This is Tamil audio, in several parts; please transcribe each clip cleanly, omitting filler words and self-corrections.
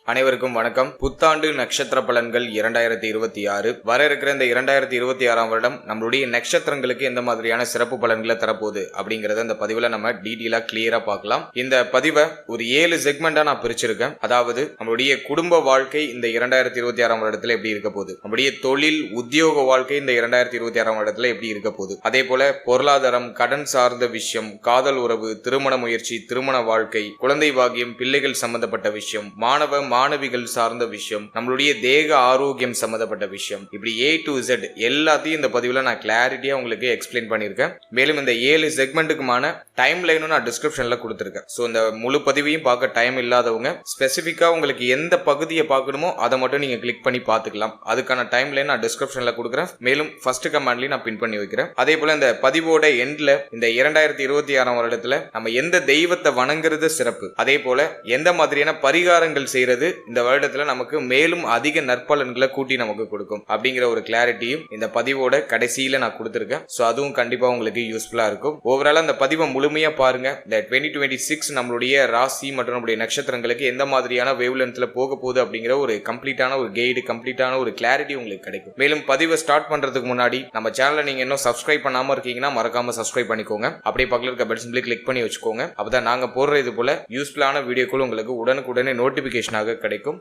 அனைவருக்கும் வணக்கம். புத்தாண்டு நட்சத்திர பலன்கள் 2026 வர இருக்கிற இந்த 2026ஆம் வருடம் நம்மளுடைய நட்சத்திரங்களுக்கு எந்த மாதிரியான சிறப்பு பலன்களை தரப்போகுது அப்படிங்கறத இந்த பதிவுல நம்ம டீட்டெயிலா கிளியரா பார்க்கலாம். இந்த பதிவை ஒரு 7 செக்மெண்டா நான் பிரிச்சிருக்கேன். அதாவது நம்மளுடைய குடும்ப வாழ்க்கை இந்த 2026ஆம் வருடத்துல எப்படி இருக்க போகுது, நம்மளுடைய தொழில் உத்தியோக வாழ்க்கை இந்த 2026ஆம் வருடத்துல எப்படி இருக்க போகுது, அதே போல பொருளாதாரம், கடன் சார்ந்த விஷயம், காதல் உறவு, திருமண முயற்சி, திருமண வாழ்க்கை, குழந்தை பாக்கியம், பிள்ளைகள் சம்பந்தப்பட்ட விஷயம், மாணவிகள் சார்ந்த விஷயம், நம்மளுடைய தேக ஆரோக்கியம் சம்பந்தப்பட்ட விஷயம், இப்படி A to Z எல்லாத்தையும் இந்த பதிவுல நான் கிளாரிட்டியா உங்களுக்கு எக்ஸ்பிளைன் பண்ணிருக்கேன். மேலும் இந்த 7 செக்மெண்ட்டுக்குமான டைம் லைனும் நான் டிஸ்கிரிப்ஷன்ல கொடுத்திருக்கேன். சோ இந்த முழு பதிவையும் பார்க்க டைம் இல்லாதவங்க ஸ்பெசிபிக்கா உங்களுக்கு எந்த பகுதியை பார்க்கணுமோ அதை மட்டும் நீங்க கிளிக் பண்ணி பார்த்துக்கலாம். அதுக்கான டைம் லைன் நான் டிஸ்கிரிப்ஷன்ல கொடுக்குறேன். மேலும் ஃபர்ஸ்ட் கமெண்ட்லயும் நான் பின் பண்ணி வைக்கிறேன். அதே போல இந்த பதிவோட எண்ட்ல இந்த 2026ஆம் வருடத்துல நம்ம எந்த தெய்வத்தை வணங்குறது சிறப்பு, அதே போல எந்த மாதிரியான பரிகாரங்கள் செய்யறது இந்த வருடத்துல நமக்கு மேலும் அதிக நற்பலன்களை கூட்டி நமக்கு கொடுக்கும் அப்படிங்கிற ஒரு கிளாரிட்டியும் இந்த பதிவோட கடைசியில நான் கொடுத்திருக்கேன். சோ அதுவும் கண்டிப்பா உங்களுக்கு யூஸ்ஃபுல்லா இருக்கும். ஓவராலா இந்த பதிவை முழுமையா பாருங்க. இந்த 2026 நம்மளுடைய ராசி மற்றும் நம்மளுடைய நட்சத்திரங்களுக்கு எந்த மாதிரியான வேவ்லென்த்ல போக போகுது அப்படிங்கிற ஒரு கம்ப்ளீட்டான ஒரு கைடு, கம்ப்ளீட்டான ஒரு கிளாரிட்டி உங்களுக்கு கிடைக்கும். மேலும் பதிவை ஸ்டார்ட் பண்றதுக்கு முன்னாடி நம்ம சேனலை நீங்க இன்னும் சப்ஸ்கிரைப் பண்ணாம இருக்கீங்கன்னா மறக்காம சப்ஸ்கிரைப் பண்ணிக்கோங்க. அப்படியே பக்கத்துல இருக்க பெல் சிம்பிளை கிளிக் பண்ணி வச்சுக்கோங்க. அப்பதான் நாங்க போடுற இது போல யூஸ்ஃபுல்லான வீடியோக்கள் உங்களுக்கு உடனுக்குடனே நோட்டிபிகேஷனாக கிடைக்கும்.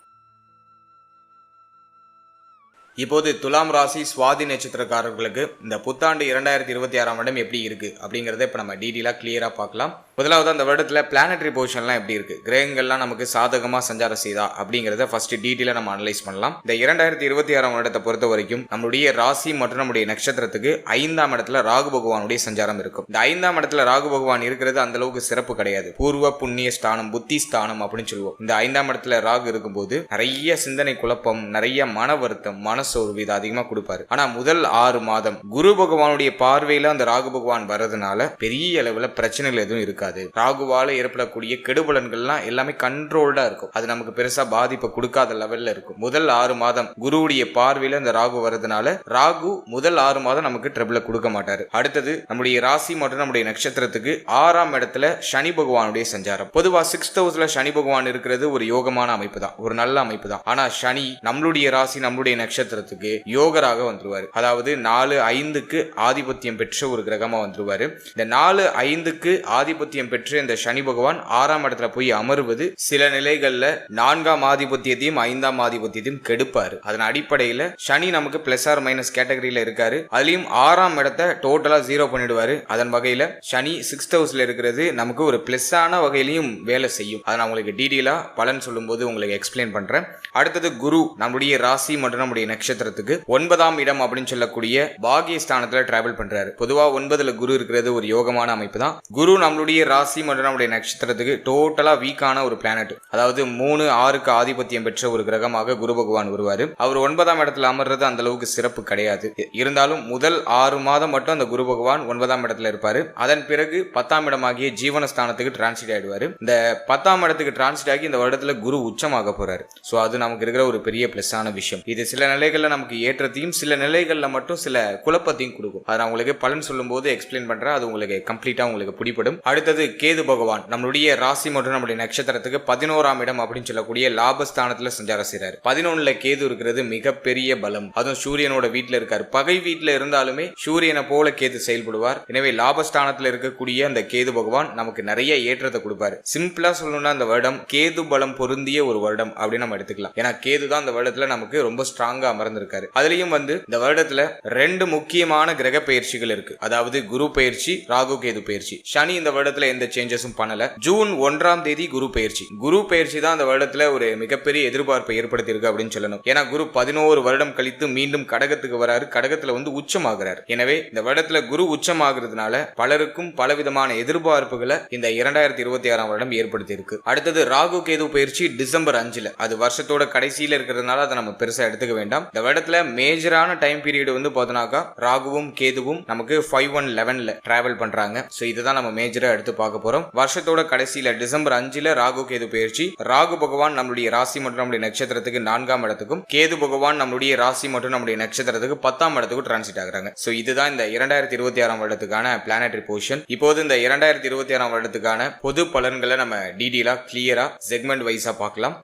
இப்போது துலாம் ராசி சுவாதி நட்சத்திரக்காரர்களுக்கு இந்த புத்தாண்டு 2026ஆம் வருடம் எப்படி இருக்கு அப்படிங்கறத இப்ப நம்ம டீடைலா கிளியரா பார்க்கலாம். முதலாவது அந்த வருடத்துல பிளானட்டரி பொசிஷன்லாம் எப்படி இருக்கு, கிரகங்கள்லாம் நமக்கு சாதகமா சஞ்சாரம் செய்தா அப்படிங்கறத ஃபர்ஸ்ட் டீடைலா நம்ம அனலைஸ் பண்ணலாம். இந்த 2026ஆம் வருடத்தை பொறுத்த வரைக்கும் நம்மளுடைய ராசி மற்றும் நம்முடைய நட்சத்திரத்துக்கு 5ஆம் இடத்துல ராகு பகவானுடைய சஞ்சாரம் இருக்கும். இந்த 5ஆம் இடத்துல ராகு பகவான் இருக்கிறது அந்த அளவுக்கு சிறப்பு கிடையாது. பூர்வ புண்ணிய ஸ்தானம், புத்தி ஸ்தானம் அப்படின்னு சொல்லுவோம். இந்த 5ஆம் இடத்துல ராகு இருக்கும்போது நிறைய சிந்தனை குழப்பம், நிறைய மன வருத்தம், மனசோர்வு இது அதிகமா கொடுப்பாரு. ஆனா முதல் 6 மாதம் குரு பகவானுடைய பார்வையில அந்த ராகு பகவான் வர்றதுனால பெரிய அளவுல பிரச்சனைகள் எதுவும் இருக்காது. ராகுவால ஏற்படக்கூடிய கெடுபலன்கள்லாம் எல்லாமே கண்ட்ரோல்டா இருக்கும். அது நமக்கு பெருசா பாதிப்பை கொடுக்காத லெவல்ல இருக்கும். முதல் 6 மாதம் குருவுடைய பார்வையில அந்த ராகு வர்றதுனால ராகு முதல் 6 மாதம் நமக்கு ட்ரபிள கொடுக்க மாட்டாரு. அடுத்தது நம்முடைய ராசி மற்றும் நம்முடைய நட்சத்திரத்துக்கு 6ஆம் இடத்துல சனி பகவானுடைய சஞ்சாரம். பொதுவா 6th ஹவுஸ்ல சனி பகவான் இருக்கிறது ஒரு யோகமான அமைப்பு தான், ஒரு நல்ல அமைப்பு தான். ஆனா சனி நம்மளுடைய ராசி நம்மளுடைய நட்சத்திரத்துக்கு யோகராக வந்துருவாரு. அதாவது 4-5க்கு ஆதிபத்தியம் பெற்ற ஒரு கிரகமா வந்துருவாரு. இந்த 4-5க்கு ஆதிபத்தியம் பெற்ற இந்த சனி பகவான் 6ஆம் இடத்துல போய் அமர்வது சில நிலைகள்ல 4ஆம் ஆதிபத்தியத்தையும் 5ஆம் ஆதிபத்தியத்தையும் கெடுப்பாரு. அதன் அடிப்படையில சனி நமக்கு பிளஸ் ஆர் மைனஸ் கேட்டகரியில இருக்காரு. அதுலயும் 6ஆம் இடத்தை டோட்டலா 0 பண்ணிடுவாரு. அதன் வகையில சனி 6th ஹவுஸ்ல இருக்கிறது நமக்கு ஒரு பிளஸ் ஆன வகையிலையும் வேலை செய்யும். அதை நான் உங்களுக்கு டீடைலா பலன் சொல்லும் போது உங்களுக்கு எக்ஸ்பிளைன் பண்றேன். அடுத்தது குரு நம்முடைய ராசி மற்றும் நம்முடைய நட்சத்திரத்துக்கு 9ஆம் இடம் அப்படின்னு சொல்லக்கூடிய பாகியஸ்தானத்துல டிராவல் பண்றாரு. பொதுவா 9ல குரு இருக்கிறது ஒரு யோகமான அமைப்பு தான். குரு நம்மளுடைய ராசி மற்றும் நம்முடைய நட்சத்திரத்துக்கு டோட்டலா வீக்கான ஒரு பிளானட். அதாவது 3-6க்கு ஆதிபத்தியம் பெற்ற ஒரு கிரகமாக குரு பகவான் வருவாரு. அவர் 9ஆம் இடத்துல அமர்றது அந்த அளவுக்கு சிறப்பு கிடையாது. இருந்தாலும் முதல் 6 மாதம் மட்டும் அந்த குரு பகவான் 9ஆம் இடத்துல இருப்பாரு. அதன் பிறகு 10ஆம் இடமாகிய ஜீவனஸ்தானத்துக்கு டிரான்சிட் ஆயிடுவாரு. இந்த 10ஆம் இடத்துக்கு டிரான்சிட் ஆகி இந்த வருடத்துல குரு உச்சமாக போறாரு. சோ அது நமக்கு இருக்கிற ஒரு பெரிய பிளஸ் ஆன விஷயம். இது சில நிலைகள்ல நமக்கு ஏற்றத்தையும் சில நிலைகள்ல மட்டும் சில குழப்பத்தையும் கொடுக்கும். அதை நான் உங்களுக்கு பலன் சொல்லும் போது எக்ஸ்பிளைன் பண்றேன். அது உங்களுக்கு கம்ப்ளீட்டா உங்களுக்கு பிடிப்படும். அடுத்தது கேது பகவான் நம்மளுடைய ராசி மற்றும் நம்முடைய நட்சத்திரத்துக்கு 11ஆம் இடம் அப்படின்னு சொல்லக்கூடிய லாபஸ்தானத்துல சஞ்சாரம் செய்றாரு. 11ல கேது இருக்கிறது மிகப்பெரிய பலம். அதுவும் சூரியனோட வீட்டுல இருக்காரு. பகை வீட்டுல இருந்தாலுமே சூரியனை போல கேது செயல்படுவார். எனவே லாபஸ்தானத்துல இருக்கக்கூடிய அந்த கேது பகவான் நமக்கு நிறைய ஏற்றத்தை கொடுப்பாரு. சிம்பிளா சொல்லணும்னா அந்த வருடம் கேது பலம் பொருந்திய ஒரு வருடம் அப்படின்னு நம்ம எடுத்துக்கலாம். ஏன்னா கேது தான் இந்த வருடத்துல நமக்கு ரொம்ப ஸ்ட்ராங்கா அமர்ந்திருக்காரு. அதுலயும் இந்த வருடத்துல 2 முக்கியமான கிரக பயிற்சிகள் இருக்கு. அதாவது குரு பயிற்சி, ராகு கேது பயிற்சி. சனி இந்த வருடத்துல எந்த சேஞ்சஸும் பண்ணல. ஜூன் 1ஆம் தேதி குரு பயிற்சி. குரு பயிற்சி தான் இந்த வருடத்துல ஒரு மிகப்பெரிய எதிர்பார்ப்பை ஏற்படுத்தி இருக்கு அப்படின்னு சொல்லணும். ஏன்னா குரு 11 வருடம் கழித்து மீண்டும் கடகத்துக்கு வராரு. கடகத்துல உச்சமாகிறார். எனவே இந்த வருடத்துல குரு உச்சமாகிறதுனால பலருக்கும் பலவிதமான எதிர்பார்ப்புகளை இந்த 2026ஆம் வருடம் ஏற்படுத்தி இருக்கு. அடுத்தது ராகு கேது பயிற்சி டிசம்பர் 5ல. அது வருஷத்தோட கடைசியில இருக்கிறதுனால அதை நம்ம பெருசா எடுத்துக்க வேண்டாம். இந்த வருடத்துல மேஜரான டைம் பீரியட் பார்த்தோம்னாக்கா ராகுவும் கேதுவும் நமக்கு 5-1-11ல டிராவல் பண்றாங்க. சோ இதுதான் நம்ம மேஜரா எடுத்து பார்க்க போறோம். வருஷத்தோட கடைசியில டிசம்பர் 5ல ராகு கேது பயிற்சி. ராகு பகவான் நம்மளுடைய ராசி மற்றும் நம்முடைய நட்சத்திரத்துக்கு 4ஆம் இடத்துக்கும், கேது பகவான் நம்மளுடைய ராசி மற்றும் நம்முடைய நட்சத்திரத்துக்கு 10ஆம் இடத்துக்கும் டிரான்சிட் ஆகுறாங்க. சோ இதுதான் இந்த 2026ஆம் வருடத்துக்கான பிளானட்டரி பொசிஷன். இப்போது இந்த 2026ஆம் வருடத்துக்கான பொது பலன்களை நம்ம டீடைலா கிளியரா செக்மெண்ட் வைஸா பார்க்கலாம்.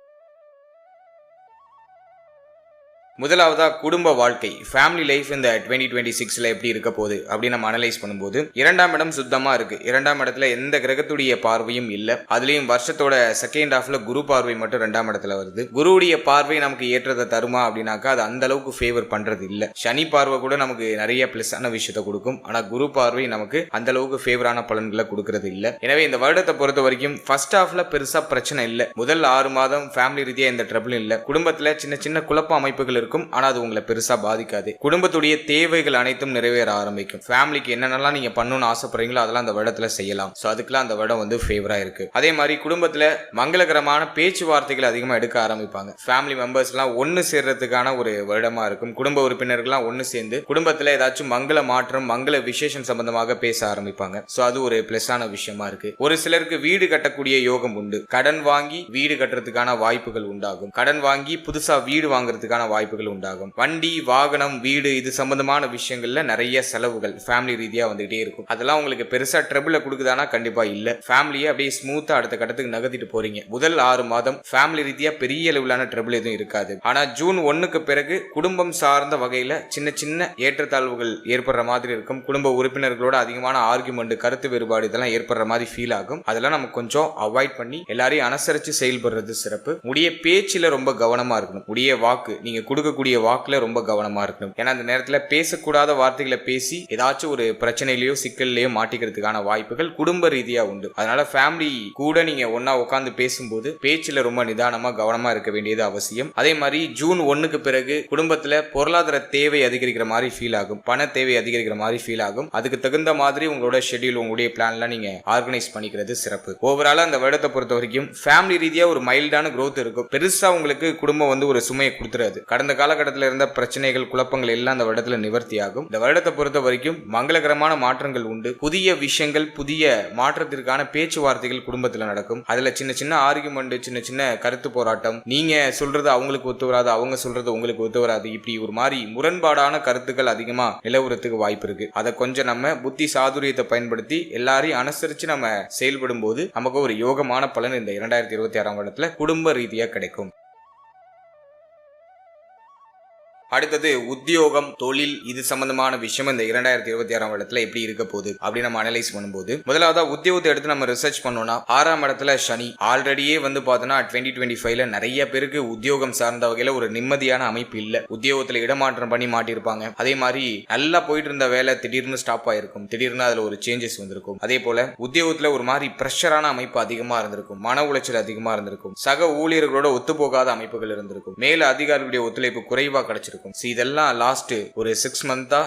முதலாவதா குடும்ப வாழ்க்கை ஃபேமிலி லைஃப் இந்த 2026ல எப்படி இருக்க போகுது அப்படின்னு நம்ம அனலைஸ் பண்ணும்போது இரண்டாம் இடம் சுத்தமா இருக்கு. இரண்டாம் இடத்துல எந்த கிரகத்துடைய பார்வையும் இல்ல. அதுலயும் வருஷத்தோட செகண்ட் ஹாஃப்ல குரு பார்வை மட்டும் இரண்டாம் இடத்துல வருது. குருவுடைய பார்வை நமக்கு ஏற்றதை தருமா அப்படின்னாக்கா அது அந்த அளவுக்கு ஃபேவர் பண்றது இல்ல. சனி பார்வை கூட நமக்கு நிறைய பிளஸான விஷயத்தை கொடுக்கும். ஆனா குரு பார்வை நமக்கு அந்த அளவுக்கு ஃபேவரான பலன்களை கொடுக்கறது இல்ல. எனவே இந்த வருடத்தை பொறுத்த வரைக்கும் ஃபர்ஸ்ட் ஹாஃப்ல பெருசா பிரச்சனை இல்ல. முதல் 6 மாதம் ஃபேமிலி ரீதியா எந்த ட்ரபிளும் இல்ல. குடும்பத்துல சின்ன சின்ன குழப்ப அமைப்புகள் இருக்கும். ஆனா அது உங்களை பெருசா பாதிக்காது. குடும்பத்துடைய தேவைகள் அனைத்தும் நிறைவேற ஆரம்பிக்கும். ஃபேமிலிக்கு என்னென்னலாம் நீங்க பண்ணணும்னு ஆசைப்படுறீங்களோ அதெல்லாம் அந்த வருடத்துல செய்யலாம். சோ அதுக்கெல்லாம் அந்த வருடம் வந்து ஃபேவரா இருக்கு. அதே மாதிரி குடும்பத்துல மங்களகரமான பேச்சுவார்த்தைகள் அதிகமா எடுக்க ஆரம்பிப்பாங்க. ஃபேமிலி மெம்பர்ஸ் எல்லாம் ஒன்னு சேர்றதுக்கான ஒரு வருடமா இருக்கும். குடும்ப உறுப்பினர்கள்லாம் ஒன்னு சேர்ந்து குடும்பத்துல ஏதாச்சும் மங்கள மாற்றம் மங்கள விசேஷம் சம்பந்தமாக பேச ஆரம்பிப்பாங்க. சோ அது ஒரு பிளஸான விஷயமா இருக்கு. ஒரு சிலருக்கு வீடு கட்டக்கூடிய யோகம் உண்டு. கடன் வாங்கி வீடு கட்டுறதுக்கான வாய்ப்புகள் உண்டாகும். கடன் வாங்கி புதுசா வீடு வாங்குறதுக்கான வாய்ப்புகள் உண்டாகும். வண்டி வாகனம் வீடு இது சம்பந்தமான விஷயங்கள்ல நிறைய செலவுகள் ஃபேமிலி ரீதியா வந்துகிட்டே இருக்கும். அதெல்லாம் உங்களுக்கு பெருசா ட்ரபிள கொடுக்குதானா கண்டிப்பா இல்ல. ஃபேமிலியை அப்படியே ஸ்மூத்தா அடுத்த கட்டத்துக்கு நகர்த்திட்டு போறீங்க. முதல் 6 மாதம் ஃபேமிலி ரீதியா பெரிய அளவிலான ட்ரபிள் எதுவும் இருக்காது. ஆனா ஜூன் 1க்கு பிறகு குடும்பம் சார்ந்த வகையில சின்ன சின்ன ஏற்றத்தாழ்வுகள் ஏற்படுற மாதிரி இருக்கும். குடும்ப உறுப்பினர்களோட அதிகமான ஆர்குமெண்ட் கருத்து வேறுபாடு இதெல்லாம் ஏற்படுற மாதிரி ஃபீல் ஆகும். அதெல்லாம் நம்ம கொஞ்சம் அவாய்ட் பண்ணி எல்லாரையும் அனுசரிச்சு செயல்படுறது சிறப்பு. முடிய பேச்சில ரொம்ப கவனமா இருக்கணும். முடிய வாக்கு நீங்க கொடுக்கக்கூடிய வாக்குல ரொம்ப கவனமா இருக்கணும். ஏன்னா அந்த நேரத்துல பேசக்கூடாத வார்த்தைகளை பேசி ஏதாச்சும் ஒரு பிரச்சனையிலயோ சிக்கல்லையோ மாட்டிக்கிறதுக்கான வாய்ப்புகள் குடும்ப ரீதியா உண்டு. அதனால ஃபேமிலி கூட நீங்க ஒன்னா உட்கார்ந்து பேசும்போது பேச்சுல ரொம்ப நிதானமா கவனமா இருக்க வேண்டியது அவசியம். அதே மாதிரி ஜூன் 1க்கு பிறகு குடும்பத்துல பொருளாதார தேவை அதிகரிக்கிற மாதிரி ஃபீல் ஆகும். பண தேவை அதிகரிக்கிற மாதிரி ஃபீல் ஆகும். அதுக்கு தகுந்த மாதிரி உங்களோட ஷெட்யூல் உங்களுடைய பிளான்லாம் நீங்க ஆர்கனைஸ் பண்ணிக்கிறது சிறப்பு. ஓவராலா அந்த வருடத்தை பொறுத்த வரைக்கும் ஃபேமிலி ரீதியா ஒரு மைல்டான growth இருக்கும். பெருசா உங்களுக்கு குடும்பம் வந்து ஒரு சுமையை கொடுத்துறாது. கடந்த காலகட்டத்தில் இருந்த பிரச்சனைகள் குழப்பங்கள் எல்லாம் அந்த வருடத்துல நிவர்த்தி ஆகும். இந்த வருடத்தை பொறுத்த வரைக்கும் மங்களகரமான மாற்றங்கள் உண்டு. புதிய விஷயங்கள் புதிய மாற்றத்திற்கான பேச்சுவார்த்தைகள் குடும்பத்துல நடக்கும். அதுல சின்ன சின்ன ஆர்குமெண்ட் சின்ன சின்ன கருத்து போராட்டம் நீங்க சொல்றது அவங்களுக்கு ஒத்து வராது அவங்க சொல்றது உங்களுக்கு ஒத்து வராது இப்படி ஒரு மாதிரி முரண்பாடான கருத்துக்கள் அதிகமா நிலவுறதுக்கு வாய்ப்பு இருக்கு. அதை கொஞ்சம் நம்ம புத்தி சாதுரியத்தை பயன்படுத்தி எல்லாரையும் அனுசரிச்சு நம்ம செயல்படும் போது நமக்கு ஒரு யோகமான பலன் இந்த 2026ஆம் வருடத்துல குடும்ப ரீதியா கிடைக்கும். அடுத்தது உத்தியோகம் தொழில் இது சம்பந்தமான விஷயம் இந்த 2026ஆம் வருடத்துல எப்படி இருக்க போகுது அப்படின்னு நம்ம அனலைஸ் பண்ணும்போது முதலாவதா உத்தியோகத்தை எடுத்து நம்ம ரிசர்ச் பண்ணோம்னா 6ஆம் இடத்துல சனி ஆல்ரெடியே வந்து பார்த்தோன்னா 2025ல நிறைய பேருக்கு உத்தியோகம் சார்ந்த வகையில ஒரு நிம்மதியான அமைப்பு இல்ல. உத்தியோகத்துல இடமாற்றம் பண்ணி மாட்டிருப்பாங்க. அதே மாதிரி நல்லா போயிட்டு இருந்த வேலை திடீர்னு ஸ்டாப் ஆயிருக்கும். திடீர்னு அதுல ஒரு சேஞ்சஸ் வந்திருக்கும். அதே போல உத்தியோகத்துல ஒரு மாதிரி பிரஷரான அமைப்பு அதிகமா இருந்திருக்கும். மன உளைச்சல் அதிகமா இருந்திருக்கும். சக ஊழியர்களோட ஒத்துப்போகாத அமைப்புகள் இருந்திருக்கும். மேல அதிகாரிகளுடைய ஒத்துழைப்பு குறைவா கிடைச்சிருக்கும். இதெல்லாம் லாஸ்ட் ஒரு 6 மந்தா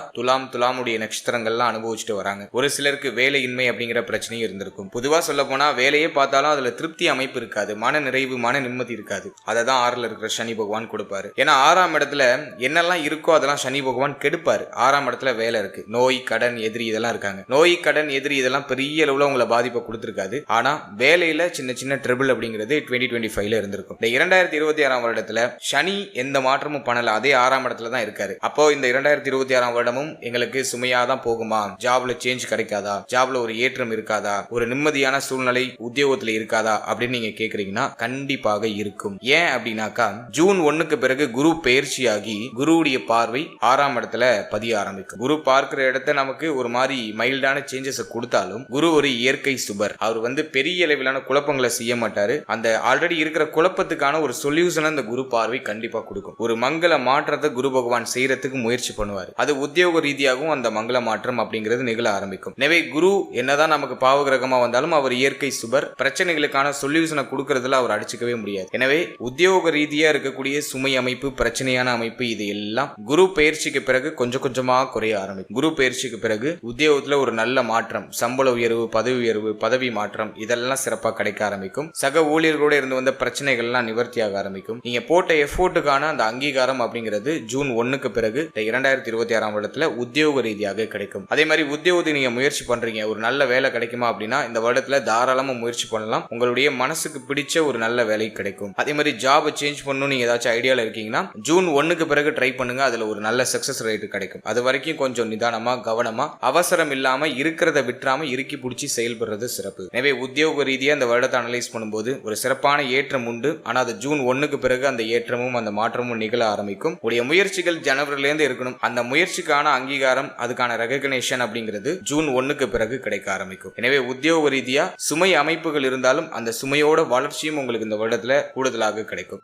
துலாமுடைய நட்சத்திரங்கள்லாம் அனுபவிச்சுட்டு வராங்க. ஒரு சிலருக்கு வேலையின்மை அப்படிங்கிற பிரச்சனையும் இருந்திருக்கும். பொதுவா சொல்ல போனா வேலையே பார்த்தாலும் அதுல திருப்தி அமைப்பு இருக்காது. மன நிறைவு மன நிம்மதி இருக்காது. அதை தான் 6ல இருக்கிற சனி பகவான் கொடுப்பாரு. ஏன்னா 6ஆம் இடத்துல என்னெல்லாம் இருக்கோ அதெல்லாம் சனி பகவான் கெடுப்பாரு. 6ஆம் இடத்துல வேலை இருக்கு. நோய் கடன் எதிரி இதெல்லாம் இருக்காங்க. நோய் கடன் எதிரி இதெல்லாம் பெரிய அளவுல உங்களை பாதிப்பை கொடுத்திருக்காது. ஆனா வேலையில சின்ன சின்ன ட்ரிபிள் அப்படிங்கிறது 2025ல இருந்திருக்கும். இந்த 2026ஆம் வருடத்துல சனி எந்த மாற்றமும் பண்ணல. அதே 6ஆம் இடத்துல தான் இருக்காரு. அப்போ இந்த 2026ஆம் வருடமும் எங்களுக்கு சுமையா தான் போகுமா? ஜாப்ல சேஞ்ச் கிடைக்காதா? ஜாப்ல ஒரு ஏற்றம் இருக்காதா? ஒரு நிம்மதியான சூழ்நிலை உத்தியோகத்துல இருக்காதா அப்படின்னு நீங்க கேக்குறீங்கன்னா கண்டிப்பாக இருக்கும். ஏன் அப்படின்னாக்கா ஜூன் 1க்கு பிறகு குரு பெயர்ச்சியாகி குருவுடைய பார்வை 6ஆம் இடத்துல பதிய ஆரம்பிக்கும். குரு பார்க்கிற இடத்த நமக்கு ஒரு மாதிரி மைல்டான சேஞ்சஸ் கொடுத்தாலும் குரு ஒரு இயற்கை சுபர். அவர் வந்து பெரிய அளவிலான குழப்பங்களை செய்ய மாட்டாரு. அந்த ஆல்ரெடி இருக்கிற குழப்பத்துக்கான ஒரு சொல்யூஷன் அந்த குரு பார்வை கண்டிப்பா கொடுக்கும். ஒரு மங்கள மாற்றத்தை குரு பகவான் செய்யறதுக்கு முயற்சி பண்ணுவார். அது உத்தியோக ரீதியாகவும் அந்த மங்கள மாற்றம் அப்படிங்கிறது நிகழ ஆரம்பிக்கும். எனவே குரு என்னதான் நமக்கு பாவ கிரகமா வந்தாலும் அவர் இயற்கை சுபர். பிரச்சனைகளுக்கான சொல்யூஷனை கொடுக்கறதுல அவர் அடிச்சுக்கவே முடியாது. எனவே உத்தியோக ரீதியா இருக்கக்கூடிய சுமை அமைப்பு பிரச்சனையான அமைப்பு இது எல்லாம் குரு பயிற்சிக்கு பிறகு கொஞ்சம் கொஞ்சமா குறைய ஆரம்பிக்கும். குரு பயிற்சிக்கு பிறகு உத்தியோகத்துல ஒரு நல்ல மாற்றம் சம்பள உயர்வு பதவி மாற்றம் இதெல்லாம் சிறப்பா கிடைக்க ஆரம்பிக்கும். சக ஊழியர்களோட இருந்து வந்த பிரச்சனைகள்லாம் நிவர்த்தியாக ஆரம்பிக்கும். நீங்க போட்ட எஃபோர்ட்டுக்கான அந்த அங்கீகாரம் அப்படிங்கிறது ஜூன் 1க்கு பிறகு 2026ஆம் வருடத்துல உத்தியோக ரீதியாக கிடைக்கும். அதே மாதிரி உத்தியோகத்தை நீங்க முயற்சி பண்றீங்க ஒரு நல்ல வேலை கிடைக்குமா அப்படின்னா இந்த வருடத்துல தாராளமா முயற்சி பண்ணலாம். உங்களுடைய மனசுக்கு பிடிச்ச ஒரு நல்ல வேலை கிடைக்கும். அதே மாதிரி ஜாப் சேஞ்ச் பண்ணணும் நீங்க ஏதாச்சும் ஐடியால இருக்கீங்கன்னா ஜூன் 1க்கு பிறகு ட்ரை பண்ணுங்க. அதுல ஒரு நல்ல சக்சஸ் ரேட் கிடைக்கும். அது வரைக்கும் கொஞ்சம் நிதானமா கவனமா அவசரம் இல்லாம இருக்கிறத விட்டுறாம இறுக்கி பிடிச்சி செயல்படுறது சிறப்பு. எனவே உத்தியோக ரீதியா இந்த வருடத்தை அனலைஸ் பண்ணும்போது ஒரு சிறப்பான ஏற்றம் உண்டு. ஆனா அது ஜூன் 1க்கு பிறகு அந்த ஏற்றமும் அந்த மாற்றமும் நிகழ ஆரம்பிக்கும். உடைய முயற்சிகள் ஜனவரில இருந்து இருக்கணும். அந்த முயற்சிக்கான அங்கீகாரம், அதுக்கான ரெகக்னேஷன் அப்படிங்கிறது ஜூன் 1க்கு பிறகு கிடைக்க ஆரம்பிக்கும். எனவே உத்தியோக ரீதியா சுமை அமைப்புகள் இருந்தாலும் அந்த சுமையோட வளர்ச்சியும் உங்களுக்கு இந்த வருடத்துல கூடுதலாக கிடைக்கும்.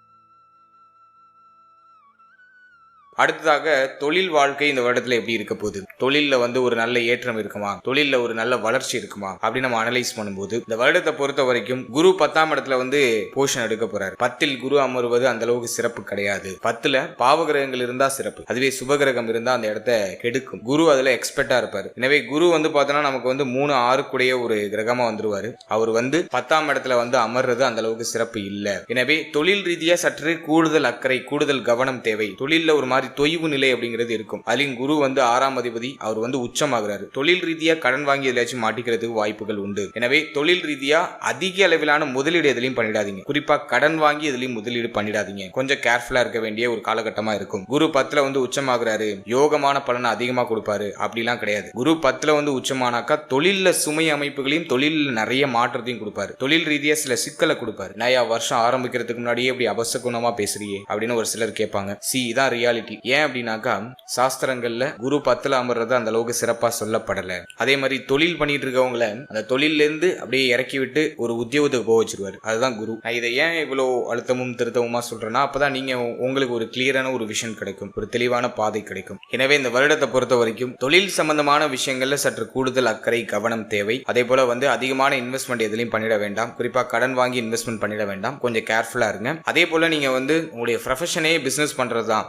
அடுத்ததாக தொழில் வாழ்க்கை இந்த வருடத்துல எப்படி இருக்க போகுது, தொழில்ல ஒரு நல்ல ஏற்றம் இருக்குமா, தொழில்ல ஒரு நல்ல வளர்ச்சி இருக்குமா அப்படின்னு நம்ம அனலைஸ் பண்ணும்போது இந்த வருடத்தை பொறுத்த வரைக்கும் குரு 10ஆம் இடத்துல போஷன் எடுக்க போறாரு. 10ல் குரு அமர்வது அந்த அளவுக்கு சிறப்பு கிடையாது. 10ல பாவகிரகங்கள் இருந்தா சிறப்பு, அதுவே சுபகிரகம் இருந்தா அந்த இடத்த கெடுக்கும். குரு அதுல எக்ஸ்பர்ட்டா இருப்பாரு. எனவே குரு பார்த்தோம்னா நமக்கு 3, 6 கூடிய ஒரு கிரகமா வந்துருவாரு. அவர் 10ஆம் இடத்துல அமர்றது அந்த அளவுக்கு சிறப்பு இல்ல. எனவே தொழில் ரீதியா சற்று கூடுதல் அக்கறை, கூடுதல் கவனம் தேவை. தொழில்ல ஒரு தொய்வு நிலை அப்படிங்கிறது இருக்கும். அதிலும் குரு 6ஆம் அதிபதி, அவர் உச்சமாகிறாரு. தொழில் ரீதியா கடன் வாங்கி எதாச்சும் மாட்டிக்கிறதுக்கு வாய்ப்புகள் உண்டு. எனவே தொழில் ரீதியா அதிக அளவிலான முதலீடு எதுலையும் பண்ணிடாதீங்க. குறிப்பா கடன் வாங்கி எதுலையும் முதலீடு பண்ணிடாதீங்க. கொஞ்சம் கேர்ஃபுல்லா இருக்க வேண்டிய ஒரு காலகட்டமா இருக்கும். குரு 10ல உச்சமாகிறாரு, யோகமான பலனை அதிகமா கொடுப்பாரு அப்படிலாம் கிடையாது. குரு 10ல உச்சமானாக்கா தொழில்ல சுமை அமைப்புகளையும் தொழில் நிறைய மாற்றத்தையும் கொடுப்பாரு. தொழில் ரீதியா சில சிக்கலை கொடுப்பாரு. நயா வருஷம் ஆரம்பிக்கிறதுக்கு முன்னாடியே இப்படி அபசகுணமா பேசுறியே அப்படின்னு ஒரு சிலர் கேட்பாங்க. இதான் ரியாலிட்டி. ஏன் அப்படின்னாக்கா சாஸ்திரங்கள்ல குரு 10ல அமர்றது அந்த அளவுக்கு சிறப்பா சொல்லப்படல. அதே மாதிரி தொழில் பண்ணிட்டு இருக்கவங்கள அந்த தொழில இருந்து அப்படியே இறக்கி விட்டு ஒரு உத்தியோகத்துக்கு போக வச்சிருவாரு. அதுதான் குரு. நான் இதை ஏன் இவ்வளவு அழுத்தமும் திருத்தமுமா சொல்றேன்னா, அப்பதான் நீங்க உங்களுக்கு ஒரு கிளியரான ஒரு விஷன் கிடைக்கும், ஒரு தெளிவான பாதை கிடைக்கும். எனவே இந்த வருடத்தை பொறுத்த வரைக்கும் தொழில் சம்பந்தமான விஷயங்கள்ல சற்று கூடுதல் அக்கறை, கவனம் தேவை. அதே போல அதிகமான இன்வெஸ்ட்மெண்ட் எதுலையும் பண்ணிட வேண்டாம். குறிப்பா கடன் வாங்கி இன்வெஸ்ட்மெண்ட் பண்ணிட வேண்டாம். கொஞ்சம் கேர்ஃபுல்லா இருங்க. அதே போல நீங்க உங்களுடைய ப்ரொஃபஷனே பிசினஸ் பண்றதுதான்,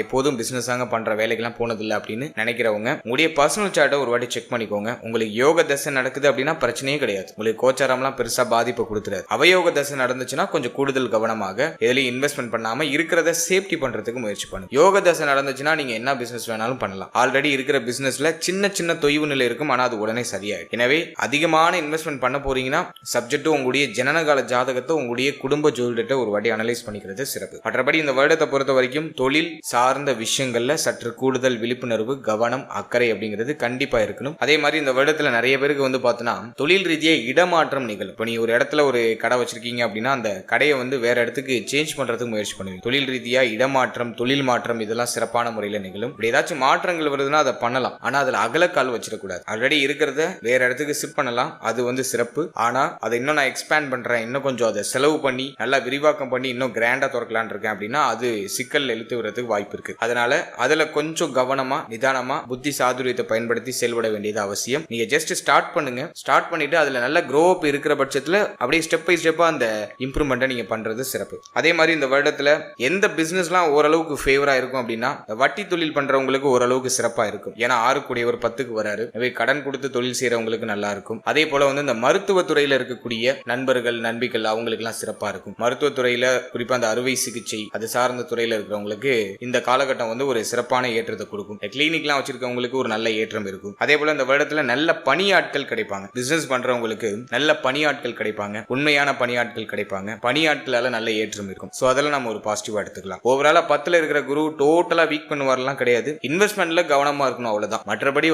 எப்போதும் பிசினஸாங்க பண்ற வேலைக்கெல்லாம் போனதில்லை அப்படின்னு நினைக்கிறவங்க உங்களுடைய பர்சனல் சார்ட்டை ஒரு வாட்டி செக் பண்ணிக்கோங்க. உங்களுக்கு யோக தசை நடக்குது அப்படின்னா பிரச்சனையே கிடையாது. உங்களுக்கு கோச்சாரம்லாம் பெருசா பாதிப்பு கொடுத்துறாரு. அவயோக தசை நடந்துச்சுன்னா கொஞ்சம் கூடுதல் கவனமாக எதுலையும் இன்வெஸ்ட்மெண்ட் பண்ணாம இருக்கிறத சேஃப்டி பண்றதுக்கு முயற்சி பண்ணுங்க. யோக தசை நடந்துச்சுன்னா நீங்க என்ன பிசினஸ் வேணாலும் பண்ணலாம். ஆல்ரெடி இருக்கிற பிசினஸ்ல சின்ன சின்ன தொய்வு நிலை இருக்கும், ஆனா அது உடனே சரியாயிடும். எனவே அதிகமான இன்வெஸ்ட்மெண்ட் பண்ண போறீங்கன்னா சப்ஜெக்ட் உங்களுடைய ஜனனகால ஜாதகத்தை உங்களுடைய குடும்ப ஜோதிடத்தை ஒரு வாட்டி அனலைஸ் பண்ணிக்கிறது சிறப்பு. மற்றபடி இந்த வருடத்தை பொறுத்த வரைக்கும் தொழில் சார்ந்த விஷயங்கள்ல சற்று கூடுதல் விழிப்புணர்வு, கவனம், அக்கறை அப்படிங்கிறது கண்டிப்பா இருக்கணும். அதே மாதிரி இந்த வருடத்துல நிறைய பேருக்கு பார்த்தோன்னா தொழில் ரீதியா இடமாற்றம் நிகழும். இப்போ நீ ஒரு இடத்துல ஒரு கடை வச்சிருக்கீங்க அப்படின்னா அந்த கடையை வேற இடத்துக்கு சேஞ்ச் பண்றதுக்கு முயற்சி பண்ணுவீங்க. தொழில் ரீதியா இடமாற்றம், தொழில் மாற்றம் இதெல்லாம் சிறப்பான முறையில் நிகழும். இப்படி ஏதாச்சும் மாற்றங்கள் வருதுன்னா அதை பண்ணலாம், ஆனா அதுல அகலக்கால் வச்சிடக்கூடாது. ஆல்ரெடி இருக்கிறத வேற இடத்துக்கு ஷிஃப்ட் பண்ணலாம், அது சிறப்பு. ஆனா அதை இன்னும் நான் எக்ஸ்பேண்ட் பண்றேன், இன்னும் கொஞ்சம் அதை செலவு பண்ணி நல்லா விரிவாக்கம் பண்ணி இன்னும் கிராண்டா திறக்கலான் இருக்கேன் அப்படின்னா அது சிக்கல் இழுத்து வரதுக்கு வாய்ப்பு இருக்கு. அதனால அதுல கொஞ்சம் கவனமா, நிதானமா, புத்தி சாதுரியத்தை பயன்படுத்தி செயல்பட வேண்டியது அவசியம். நீங்க ஜஸ்ட் ஸ்டார்ட் பண்ணுங்க. ஸ்டார்ட் பண்ணிட்டு அதுல நல்ல க்ரோ அப் இருக்கிற பட்சத்துல அப்படியே ஸ்டெப் பை ஸ்டெப்பா அந்த இம்ப்ரூவ்மெண்ட்டை நீங்க பண்றது சிறப்பு. அதே மாதிரி இந்த வருடத்துல எந்த பிசினஸ்லாம் ஓரளவுக்கு ஃபேவரா இருக்கும் அப்படின்னா வட்டி தொழில் பண்றவங்களுக்கு ஓரளவுக்கு சிறப்பா இருக்கும். ஏன்னா 6 கூடிய ஒரு 10க்கு வராரு. கடன் கொடுத்து தொழில் செய்யறவங்களுக்கு நல்லா இருக்கும். அதே போல இந்த மருத்துவத்துறையில இருக்கக்கூடிய நண்பர்கள், நண்பிகள் அவங்களுக்கு எல்லாம் சிறப்பா இருக்கும். மருத்துவத்துறையில குறிப்பா அந்த அறுவை சிகிச்சை அது சார்ந்த துறையில இருக்கிறவங்களுக்கு இந்த காலகட்டம் ஒரு சிறப்பான ஏற்றத்தை கொடுக்கும். கிளினிக்லாம் வச்சிருக்கவங்களுக்கு ஒரு நல்ல ஏற்றம் இருக்கும். அதே போல இந்த வருடத்துல நல்ல பணியாட்கள் கிடைப்பாங்க. பிசினஸ் பண்றவங்களுக்கு நல்ல பணியாட்கள் கிடைப்பாங்க, உண்மையான பணியாட்கள் கிடைப்பாங்க. பணியாட்களால நல்ல ஏற்றம் இருக்கும். சோ அதெல்லாம் நம்ம ஒரு பாசிட்டிவா எடுத்துக்கலாம். ஓவராலா 10ல இருக்கிற குரு டோட்டலா வீக் பண்ணுவாரெல்லாம் கிடையாது. இன்வெஸ்ட்மெண்ட்ல கவனமா இருக்கணும், அவ்வளவுதான். மற்றபடி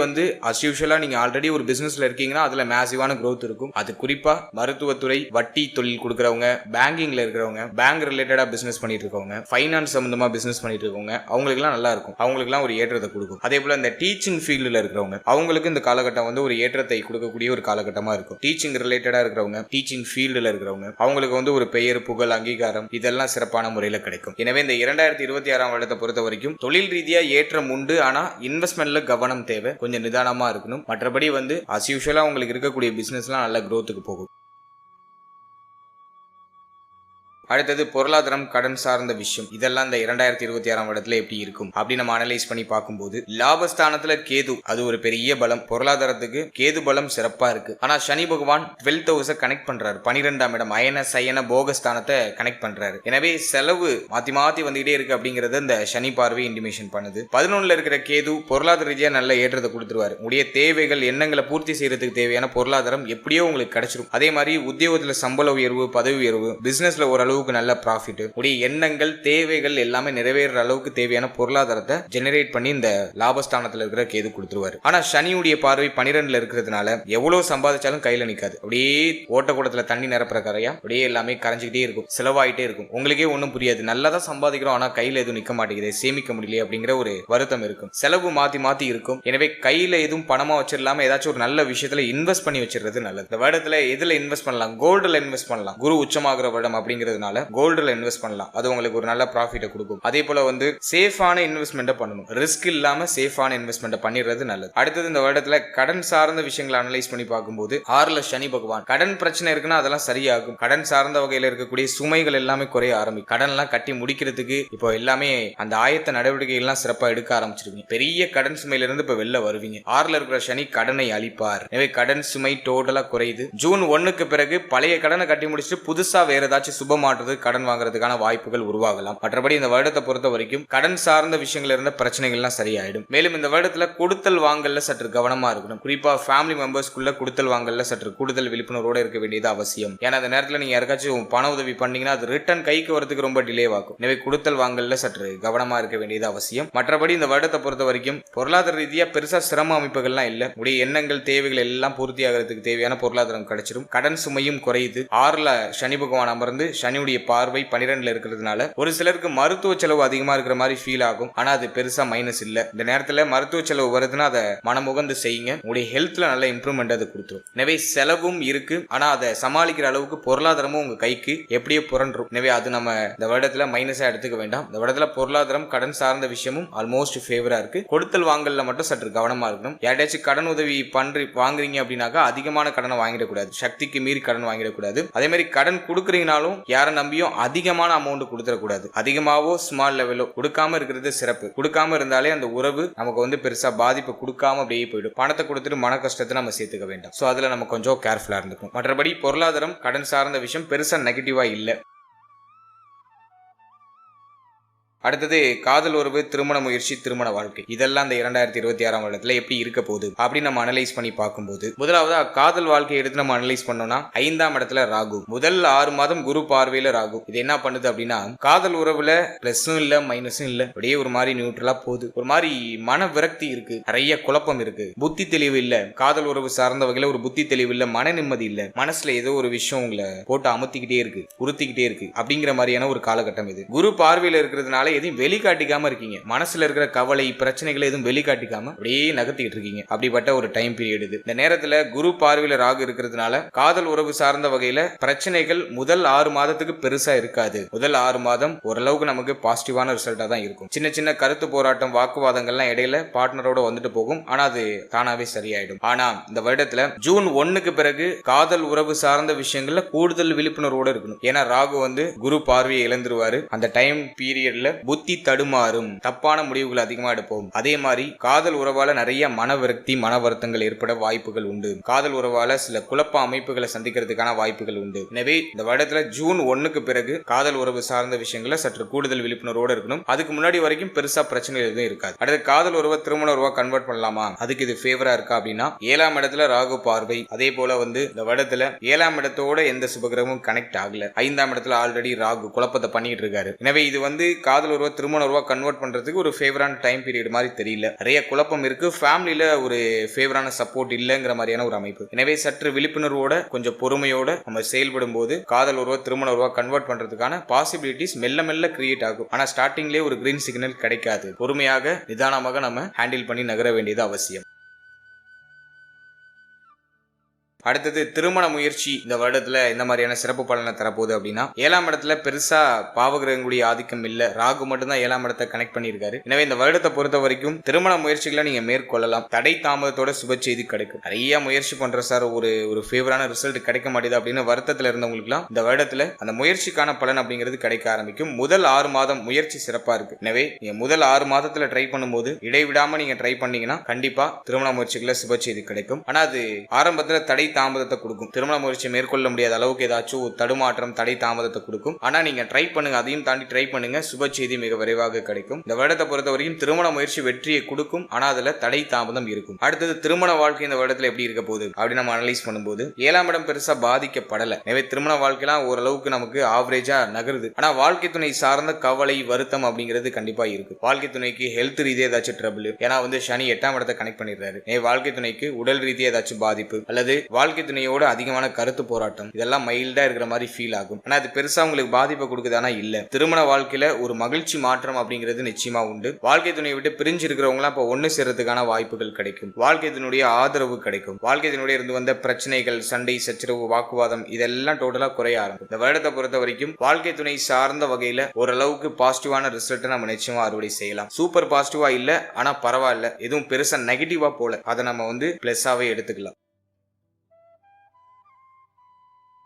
அஸ் யூஷுவலா நீங்க ஆல்ரெடி ஒரு பிசினஸ்ல இருக்கீங்கன்னா அதுல மேசிவான growth இருக்கும். அது குறிப்பா மருத்துவத்துறை, வட்டி தொழில் கொடுக்கறவங்க, பேங்கிங்ல இருக்கிறவங்க, பேங்க் ரிலேட்டடா பிசினஸ் பண்ணிட்டு இருக்கவங்க, ஃபைனான்ஸ் சம்பந்தமா பிசினஸ் பண்ணிட்டு இருக்கவங்க அவங்களுக்கு நல்லா இருக்கும். அவங்களுக்குலாம் ஒரு ஏற்றத்தை கொடுக்கும். அதே போல இந்த டீச்சிங் ஃபீல்டுல இருக்கிறவங்க அவங்களுக்கு இந்த காலகட்டம் ஒரு ஏற்றத்தை கொடுக்கக்கூடிய ஒரு காலகட்டமா இருக்கும். டீச்சிங் ரிலேட்டடா இருக்கிறவங்க, டீச்சிங் ஃபீல்டுல இருக்கிறவங்க அவங்களுக்கு ஒரு பெயர், புகழ், அங்கீகாரம் இதெல்லாம் சிறப்பான முறையில் கிடைக்கும். எனவே இந்த 2026ஆம் வருடத்தை பொறுத்த வரைக்கும் தொழில் ரீதியா ஏற்றம் உண்டு. ஆனா இன்வெஸ்ட்மெண்ட்ல கவனம் தேவை, கொஞ்சம் நிதானமா இருக்கணும். மற்றபடி அஸ் யூஷுவலா உங்களுக்கு இருக்கக்கூடிய பிசினஸ்லாம் நல்ல growthக்கு போகும். அடுத்தது பொருளாதாரம், கடன் சார்ந்த விஷயம். இதெல்லாம் இந்த 2026ஆம் வருடத்துல எப்படி இருக்கும் அப்படி நம்ம அனலைஸ் பண்ணி பார்க்கும்போது லாபஸ்தானத்துல கேது, அது ஒரு பெரிய பலம். பொருளாதாரத்துக்கு கேது பலம் சிறப்பா இருக்கு. ஆனா சனி பகவான் 12th ஹவுஸை கனெக்ட் பண்றாரு. 12ஆம் இடம் அயன சயன போகஸ்தானத்தை கனெக்ட் பண்றாரு. எனவே செலவு மாத்தி மாத்தி வந்துகிட்டே இருக்கு அப்படிங்கறது இந்த சனி பார்வை இன்டிமேஷன் பண்ணுது. 11ல இருக்கிற கேது பொருளாதார ரீதியா நல்ல ஏற்றத்தை கொடுத்துருவாரு. உடைய தேவைகள், எண்ணங்களை பூர்த்தி செய்யறதுக்கு தேவையான பொருளாதாரம் எப்படியோ உங்களுக்கு கிடைச்சிரும். அதே மாதிரி உத்தியோகத்துல சம்பள உயர்வு, பதவி உயர்வு, பிசினஸ்ல ஓரளவு ஓரளவுக்கு நல்ல ப்ராஃபிட், உடைய எண்ணங்கள் தேவைகள் எல்லாமே நிறைவேற அளவுக்கு தேவையான பொருளாதாரத்தை ஜெனரேட் பண்ணி இந்த லாபஸ்தானத்துல இருக்கிற கேது கொடுத்துருவாரு. ஆனா சனியுடைய பார்வை 12ல இருக்கிறதுனால எவ்வளவு சம்பாதிச்சாலும் கையில நிக்காது. அப்படியே ஓட்டக்கூடத்துல தண்ணி நிரப்புற கரையா அப்படியே எல்லாமே கரைஞ்சிக்கிட்டே இருக்கும், செலவாயிட்டே இருக்கும். உங்களுக்கே ஒன்றும் புரியாது, நல்லா தான் சம்பாதிக்கிறோம் ஆனா கையில எதுவும் நிக்க மாட்டேங்குது, சேமிக்க முடியல அப்படிங்கிற ஒரு வருத்தம் இருக்கும். செலவு மாத்தி மாத்தி இருக்கும். எனவே கையில எதுவும் பணமா வச்சிடலாம ஏதாச்சும் ஒரு நல்ல விஷயத்துல இன்வெஸ்ட் பண்ணி வச்சிருக்கிறது நல்லது. இந்த வருடத்துல எதுல இன்வெஸ்ட் பண்ணலாம்? கோல்டுல இன்வெஸ்ட் பண்ணலாம். குரு உச்சமாகிற வருடம் அப்படிங்கிறதுனால கோல்டுல இன்வெஸ்ட் பண்ணலாம். அது உங்களுக்கு ஒரு நல்ல ப்ராஃபிட்டை கொடுக்கும். அதே போல சேஃபான இன்வெஸ்ட்மெண்ட் பண்ணணும். ரிஸ்க் இல்லாம சேஃபான இன்வெஸ்ட்மெண்ட் பண்ணிடுறது நல்லது. அடுத்தது இந்த வருடத்துல கடன் சார்ந்த விஷயங்களை அனலைஸ் பண்ணி பார்க்கும்போது 6ல சனி பகவான், கடன் பிரச்சனை இருக்குன்னா அதெல்லாம் சரியாகும். கடன் சார்ந்த வகையில இருக்கக்கூடிய சுமைகள் எல்லாமே குறைய ஆரம்பிக்கும். கடன் எல்லாம் கட்டி முடிக்கிறதுக்கு இப்போ எல்லாமே அந்த ஆயத்த நடவடிக்கைகள் எல்லாம் சிறப்பா எடுக்க ஆரம்பிச்சிருவீங்க. பெரிய கடன் சுமையில இருந்து இப்ப வெளில வருவீங்க. 6ல இருக்கிற சனி கடனை அழிப்பார். எனவே கடன் சுமை டோட்டலா குறையுது. ஜூன் 1க்கு பிறகு பழைய கடனை கட்டி முடிச்சுட்டு புதுசா வேற ஏதாச்சும் சுப மாற்றுறது கடன் வாங்குறதுக்கான வாய்ப்புகள் உருவாகலாம். மற்றபடி இந்த வருடத்தை பொறுத்த வரைக்கும் கடன் சார்ந்த விஷயங்கள் இருந்த பிரச்சனைகள்லாம் சரியாயிடும். மேலும் இந்த வருடத்துல கொடுத்தல் வாங்கல்ல சற்று கவனமா இருக்கணும். குறிப்பா ஃபேமிலி மெம்பர்ஸ்க்குள்ள கொடுத்தல் வாங்கல்ல சற்று கூடுதல் விழிப்புணர்வோட இருக்க வேண்டியது அவசியம். ஏன்னா அந்த நேரத்துல நீங்க யாருக்காச்சும் பண உதவி பண்ணீங்கன்னா அது ரிட்டர்ன் கைக்கு வரதுக்கு ரொம்ப டிலே ஆகும். எனவே கொடுத்தல் வாங்கல்ல சற்று கவனமா இருக்க வேண்டியது அவசியம். மற்றபடி இந்த வருடத்தை பொறுத்த வரைக்கும் பொருளாதார ரீதியா பெருசா சிரம அமைப்புகள்லாம் இல்ல. உடைய எண்ணங்கள் தேவைகள் எல்லாம் பூர்த்தி ஆகிறதுக்கு தேவையான பொருளாதாரம் கிடைச்சிடும். கடன் சுமையும் குறையுது. 6ல சனி பகவான் அமர்ந்து சனியுடைய பார்வை 12ல இருக்கிறதுனால ஒரு சிலருக்கு மருத்துவ செலவு அதிகமா இருக்கிற மாதிரி ஃபீல் ஆகும். ஆனா அது பெருசா மைனஸ் இல்ல. இந்த நேரத்துல மருத்துவ செலவு வருதுன்னா அதை மனமுகந்து செய்யுங்க. உங்களுடைய ஹெல்த்ல நல்ல இம்ப்ரூவ்மெண்ட் அது கொடுத்துரும். எனவே செலவும் இருக்கு, ஆனா அதை சமாளிக்கிற அளவுக்கு பொருளாதாரமும் உங்க கைக்கு எப்படியோ புரண்டும். எனவே அது நம்ம இந்த வருடத்துல மைனஸா எடுத்துக்க வேண்டாம். இந்த வருடத்துல பொருளாதாரம் கடன் சார்ந்த விஷயமும் ஆல்மோஸ்ட் ஃபேவரா இருக்கு. கொடுத்தல் வாங்கல்ல மட்டும் சற்று கவனமா இருக்கணும். யாராச்சும் கடன் உதவி வாங்குறீங்க அப்படின்னாக்கா அதிகமான கடனை வாங்கிடக்கூடாது. சக்திக்கு மீறி கடன் வாங்கிடக்கூடாது. அதே மாதிரி கடன் கொடுக்குறீங்கனாலும் யாரை நம்பியும் அதிகமான அமௌண்ட் கொடுத்துடக்கூடாது. அதிகமாவோ ஸ்மால் லெவலோ கொடுக்காம இருக்கிறது சிறப்பு. கொடுக்காம இருந்தாலே அந்த உறவு நமக்கு பெருசா பாதிப்பு கொடுக்காம அப்படியே போயிடும். பணத்தை கொடுத்துட்டு மன கஷ்டத்தை நம்ம சேர்த்துக்க வேண்டாம். சோ அதுல நம்ம கொஞ்சம் கேர்ஃபுல்லா இருந்துக்கும். மற்றபடி பொருளாதாரம் கடன் சார்ந்த விஷயம் பெருசா நெகட்டிவா இல்ல. அடுத்தது காதல் உறவு, திருமண முயற்சி, திருமண வாழ்க்கை, இதெல்லாம் இந்த 2026ஆம் வருடத்துல எப்படி இருக்க போகுது அப்படின்னு நம்ம அனலைஸ் பண்ணி பார்க்கும்போது, முதலாவது காதல் வாழ்க்கையை எடுத்து நம்ம அனலைஸ் பண்ணோம்னா 5ஆம் இடத்துல ராகு. முதல் 6 மாதம் குரு பார்வையில ராகு. இது என்ன பண்ணுது அப்படின்னா காதல் உறவுல பிளஸும் இல்ல மைனஸும் இல்ல, அப்படியே ஒரு மாதிரி நியூட்ரலா போகுது. ஒரு மாதிரி மன விரக்தி இருக்கு, நிறைய குழப்பம் இருக்கு, புத்தி தெளிவு இல்ல. காதல் உறவு சார்ந்த வகையில ஒரு புத்தி தெளிவு இல்ல, மன நிம்மதி இல்ல, மனசுல ஏதோ ஒரு விஷயம் உங்களை போட்டு அமுத்திக்கிட்டே இருக்கு, உறுத்திக்கிட்டே இருக்கு அப்படிங்கிற மாதிரியான ஒரு காலகட்டம் இது. குரு பார்வையில இருக்கிறதுனால எதையும் வெளிக்காட்டிக்காம இருக்கீங்க. மனசுல இருக்கிற கவலை பிரச்சனைகளை எதுவும் வெளிக்காட்டிக்காம அப்படியே நகர்த்திட்டு இருக்கீங்க. அப்படிப்பட்ட ஒரு டைம் பீரியட் இது. இந்த நேரத்துல குரு பார்வையில ராகு இருக்கிறதுனால காதல் உறவு சார்ந்த வகையில பிரச்சனைகள் முதல் 6 மாதத்துக்கு பெருசா இருக்காது. முதல் 6 மாதம் ஓரளவுக்கு நமக்கு பாசிட்டிவான ரிசல்ட்டா தான் இருக்கும். சின்ன சின்ன கருத்து போராட்டம், வாக்குவாதங்கள்லாம் இடையில பார்ட்னரோட வந்துட்டு போகும். ஆனா அது தானாவே சரியாயிடும். ஆனா இந்த வருடத்துல ஜூன் 1க்கு பிறகு காதல் உறவு சார்ந்த விஷயங்கள்ல கூடுதல் விழிப்புணர்வோட இருக்கணும். ஏன்னா ராகு குரு பார்வையை இழந்துருவாரு. அந்த டைம் பீரியட்ல புத்தி தடுமாறும், தப்பான முடிவுகள் அதிகமா எடுப்போம். அதே மாதிரி காதல் உறவால நிறைய மன விரக்தி, மன வருத்தங்கள் ஏற்பட வாய்ப்புகள் உண்டு. காதல் உறவால சில குழப்ப அமைப்புகளை சந்திக்கிறதுக்கான வாய்ப்புகள் உண்டு. எனவே இந்த வருடத்துல ஜூன் 1க்கு பிறகு காதல் உறவு சார்ந்த விஷயங்களை சற்று கூடுதல் விழிப்புணர்வோடு இருக்கணும். அதுக்கு முன்னாடி வரைக்கும் பெருசா பிரச்சனை எதுவும் இருக்காது. அடுத்து காதல் உறவை திருமண உறவா கன்வெர்ட் பண்ணலாமா, அதுக்கு இது ஃபேவரா இருக்கா அப்படின்னா 7ஆம் இடத்துல ராகு பார்வை. அதே போல இந்த வருடத்துல 7ஆம் இடத்தோட எந்த சுபகிரகமும் கனெக்ட் ஆகல. 5ஆம் இடத்துல ஆல்ரெடி ராகு குழப்பத்தை பண்ணிட்டு இருக்காரு. எனவே இது காதல் உறவை திருமண உறவா கன்வெர்ட் பண்றதுக்கு ஒரு ஃபேவரான டைம் பீரியட் மாதிரி தெரியல. நிறைய குழப்பம் இருக்கு. ஃபேமிலில ஒரு ஃபேவரான சப்போர்ட் இல்லங்கிற மாதிரியான ஒரு அமைப்பு. எனவே சற்று விழிப்புணர்வோட கொஞ்சம் பொறுமையோட நம்ம செயல்படும் போது காதல் உறவா திருமண உறவா கன்வெர்ட் பண்றதுக்கான பாசிபிலிட்டிஸ் மெல்ல மெல்ல கிரியேட் ஆகும். ஆனா ஸ்டார்டிங்லேயே ஒரு கிரீன் சிக்னல் கிடைக்காது. பொறுமையாக நிதானமாக நம்ம ஹேண்டில் பண்ணி நகர வேண்டியது அவசியம். அடுத்தது திருமண முயற்சி இந்த வருடத்துல இந்த மாதிரியான சிறப்பு பலனை தரப்போகுது அப்படின்னா 7ஆம் இடத்துல பெருசா பாவகிரகங்களுடைய ஆதிக்கம் இல்ல. ராகு மட்டும் தான் 7ஆம் இடத்தை கனெக்ட் பண்ணியிருக்காரு. எனவே இந்த வருடத்தை பொறுத்த வரைக்கும் திருமண முயற்சிகளை நீங்க மேற்கொள்ளலாம். தடை தாமதத்தோட சுப செய்தி கிடைக்கும். நிறைய முயற்சி பண்ற சார் ஒரு ஃபேவரான ரிசல்ட் கிடைக்க மாட்டேது அப்படின்னு வருத்தத்துல இருந்தவங்களுக்குலாம் இந்த வருடத்துல அந்த முயற்சிக்கான பலன் அப்படிங்கிறது கிடைக்க ஆரம்பிக்கும். முதல் 6 மாதம் முயற்சி சிறப்பா இருக்கு. எனவே நீங்க முதல் 6 மாதத்துல ட்ரை பண்ணும்போது இடைவிடாம நீங்க ட்ரை பண்ணீங்கன்னா கண்டிப்பா திருமண முயற்சிகளை சுப செய்தி கிடைக்கும். ஆனா அது ஆரம்பத்துல தடை தாமதத்தை கொடுக்கும். திருமண முயற்சி மேற்கொள்ள முடியாத அளவுக்கு ஏதாச்சும் தடுமாற்றம், தடை தாமதத்தை கொடுக்கும். ஆனா நீங்க ட்ரை பண்ணுங்க, அதையும் தாண்டி ட்ரை பண்ணுங்க, சுப செய்தி மிக விரைவாக கிடைக்கும். இந்த வருடத்தை பொறுத்த வரைக்கும் திருமண முயற்சி வெற்றியை கொடுக்கும், ஆனா அதுல தடை தாமதம் இருக்கும். அடுத்தது திருமண வாழ்க்கை இந்த வருடத்துல எப்படி இருக்க போகுது அப்படின்னு நம்ம அனலைஸ் பண்ணும்போது 7ஆம் இடம் பெருசா பாதிக்கப்படல. எனவே திருமண வாழ்க்கைலாம் ஓரளவுக்கு நமக்கு ஆவரேஜா நகருது. ஆனா வாழ்க்கை துணை சார்ந்த கவலை, வருத்தம் அப்படிங்கிறது கண்டிப்பா இருக்கு. வாழ்க்கை துணைக்கு ஹெல்த் ரீதியா ஏதாச்சும் ட்ரபிள், ஏன்னா சனி 8ஆம் இடத்தை கனெக்ட் பண்ணிடுறாரு. வாழ்க்கை துணைக்கு உடல் ரீதியா ஏதாச்சும் பாதிப்பு அல்லது வாழ்க்கை துணையோட அதிகமான கருத்து போராட்டம், இதெல்லாம் மைல்டா இருக்கிற மாதிரி ஃபீல் ஆகும். ஆனா அது பெருசா உங்களுக்கு பாதிப்பை கொடுக்குதானா இல்ல. திருமண வாழ்க்கையில ஒரு மகிழ்ச்சி மாற்றம் அப்படிங்கிறது நிச்சயமா உண்டு. வாழ்க்கை துணையை விட்டு பிரிஞ்சு இருக்கிறவங்க எல்லாம் இப்ப ஒண்ணு சேர்றதுக்கான வாய்ப்புகள் கிடைக்கும். வாழ்க்கை துணையுடைய ஆதரவு கிடைக்கும். வாழ்க்கை துணையுடைய இருந்து வந்த பிரச்சனைகள், சண்டை, சச்சரவு, வாக்குவாதம் இதெல்லாம் டோட்டலா குறைய ஆரம்பிக்கும். இந்த வருடத்தை பொறுத்த வரைக்கும் வாழ்க்கை துணை சார்ந்த வகையில ஓரளவுக்கு பாசிட்டிவான ரிசல்ட் நம்ம நிச்சயமா அறுவடை செய்யலாம். சூப்பர் பாசிட்டிவா இல்ல, ஆனா பரவாயில்ல, எதுவும் பெருசா நெகட்டிவா போல, அதை நம்ம பிளஸ்ஸாவே எடுத்துக்கலாம்.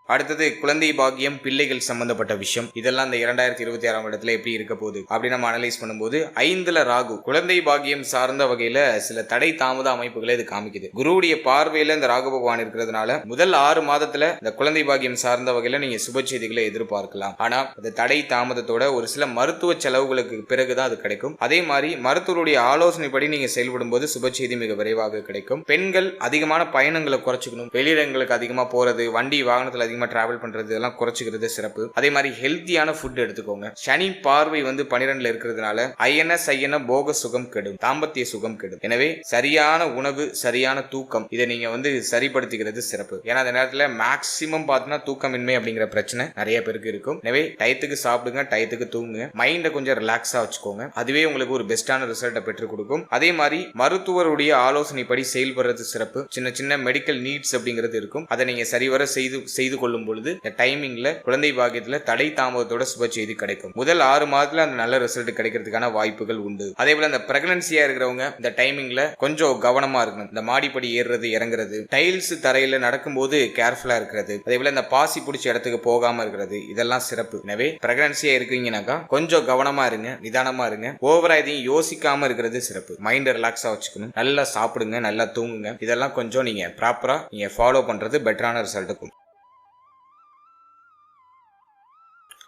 அடுத்தது குழந்தை பாக்கியம், பிள்ளைகள் சம்பந்தப்பட்ட விஷயம். இதெல்லாம் இந்த 2026ஆம் இடத்துல எப்படி இருக்க போகுது அப்படின்னு நம்ம அனலைஸ் பண்ணும்போது 5ல ராகு குழந்தை பாக்கியம் சார்ந்த வகையில சில தடை தாமத அமைப்புகளை இது காமிக்குது. குருவுடைய பார்வையில இந்த ராகு பகவான் இருக்கிறதுனால முதல் 6 மாதத்துல இந்த குழந்தை பாக்கியம் சார்ந்த வகையில நீங்க சுப செய்திகளை எதிர்பார்க்கலாம். ஆனா அந்த தடை தாமதத்தோட ஒரு சில மருத்துவ செலவுகளுக்கு பிறகுதான் அது கிடைக்கும். அதே மாதிரி மருத்துவருடைய ஆலோசனைப்படி நீங்க செயல்படும் போது சுப செய்தி மிக விரைவாக கிடைக்கும். பெண்கள் அதிகமான பயணங்களை குறைச்சிக்கணும். வெளியிடங்களுக்கு அதிகமா போறது, வண்டி வாகனத்துல அதிகமா டிராவல் பண்றது, இதெல்லாம் குறைச்சிக்கிறது சிறப்பு. அதே மாதிரி ஹெல்த்தியான ஃபுட் எடுத்துக்கோங்க. சனி பார்வை 12ல இருக்கிறதுனால ஐயன போக சுகம் கெடும், தாம்பத்திய சுகம் கெடும். எனவே சரியான உணவு, சரியான தூக்கம், இதை நீங்க சரிப்படுத்திக்கிறது சிறப்பு. ஏன்னா அந்த நேரத்துல மேக்சிமம் பார்த்தீங்கன்னா தூக்கமின்மை அப்படிங்கிற பிரச்சனை நிறைய பேருக்கு இருக்கும். எனவே டயத்துக்கு சாப்பிடுங்க, டயத்துக்கு தூங்குங்க, மைண்டை கொஞ்சம் ரிலாக்ஸா வச்சுக்கோங்க. அதுவே உங்களுக்கு ஒரு பெஸ்டான ரிசல்ட்டை பெற்றுக் கொடுக்கும். அதே மாதிரி மருத்துவருடைய ஆலோசனைப்படி செயல்படுறது சிறப்பு. சின்ன சின்ன மெடிக்கல் நீட்ஸ் அப்படிங்கிறது இருக்கும். அதை நீங்க சரிவர செய்து கொள்ளும் பொழுது இந்த டைமிங்ல குழந்தை பாக்கியத்துல தடை தாமதத்தோட சுப செய்தி கிடைக்கும். முதல் 6 மாதத்துல அந்த நல்ல ரிசல்ட் கிடைக்கிறதுக்கான வாய்ப்புகள் உண்டு. அதே போல இந்த பிரெக்னன்சியா இருக்கிறவங்க இந்த டைமிங்ல கொஞ்சம் கவனமா இருக்கணும். இந்த மாடிப்படி ஏறுறது, இறங்குறது, டைல்ஸ் தரையில நடக்கும்போது கேர்ஃபுல்லா இருக்கிறது, அதே போல இந்த பாசி பிடிச்ச இடத்துக்கு போகாம இருக்கிறது, இதெல்லாம் சிறப்பு. எனவே பிரெக்னன்சியா இருக்கீங்கன்னாக்கா கொஞ்சம் கவனமா இருங்க, நிதானமா இருங்க. ஓவரா எதையும் யோசிக்காம இருக்கிறது சிறப்பு. மைண்ட் ரிலாக்ஸா வச்சுக்கணும். நல்லா சாப்பிடுங்க, நல்லா தூங்குங்க. இதெல்லாம் கொஞ்சம் நீங்க ப்ராப்பரா ஃபாலோ பண்றது பெட்டரான ரிசல்ட் இருக்கும்.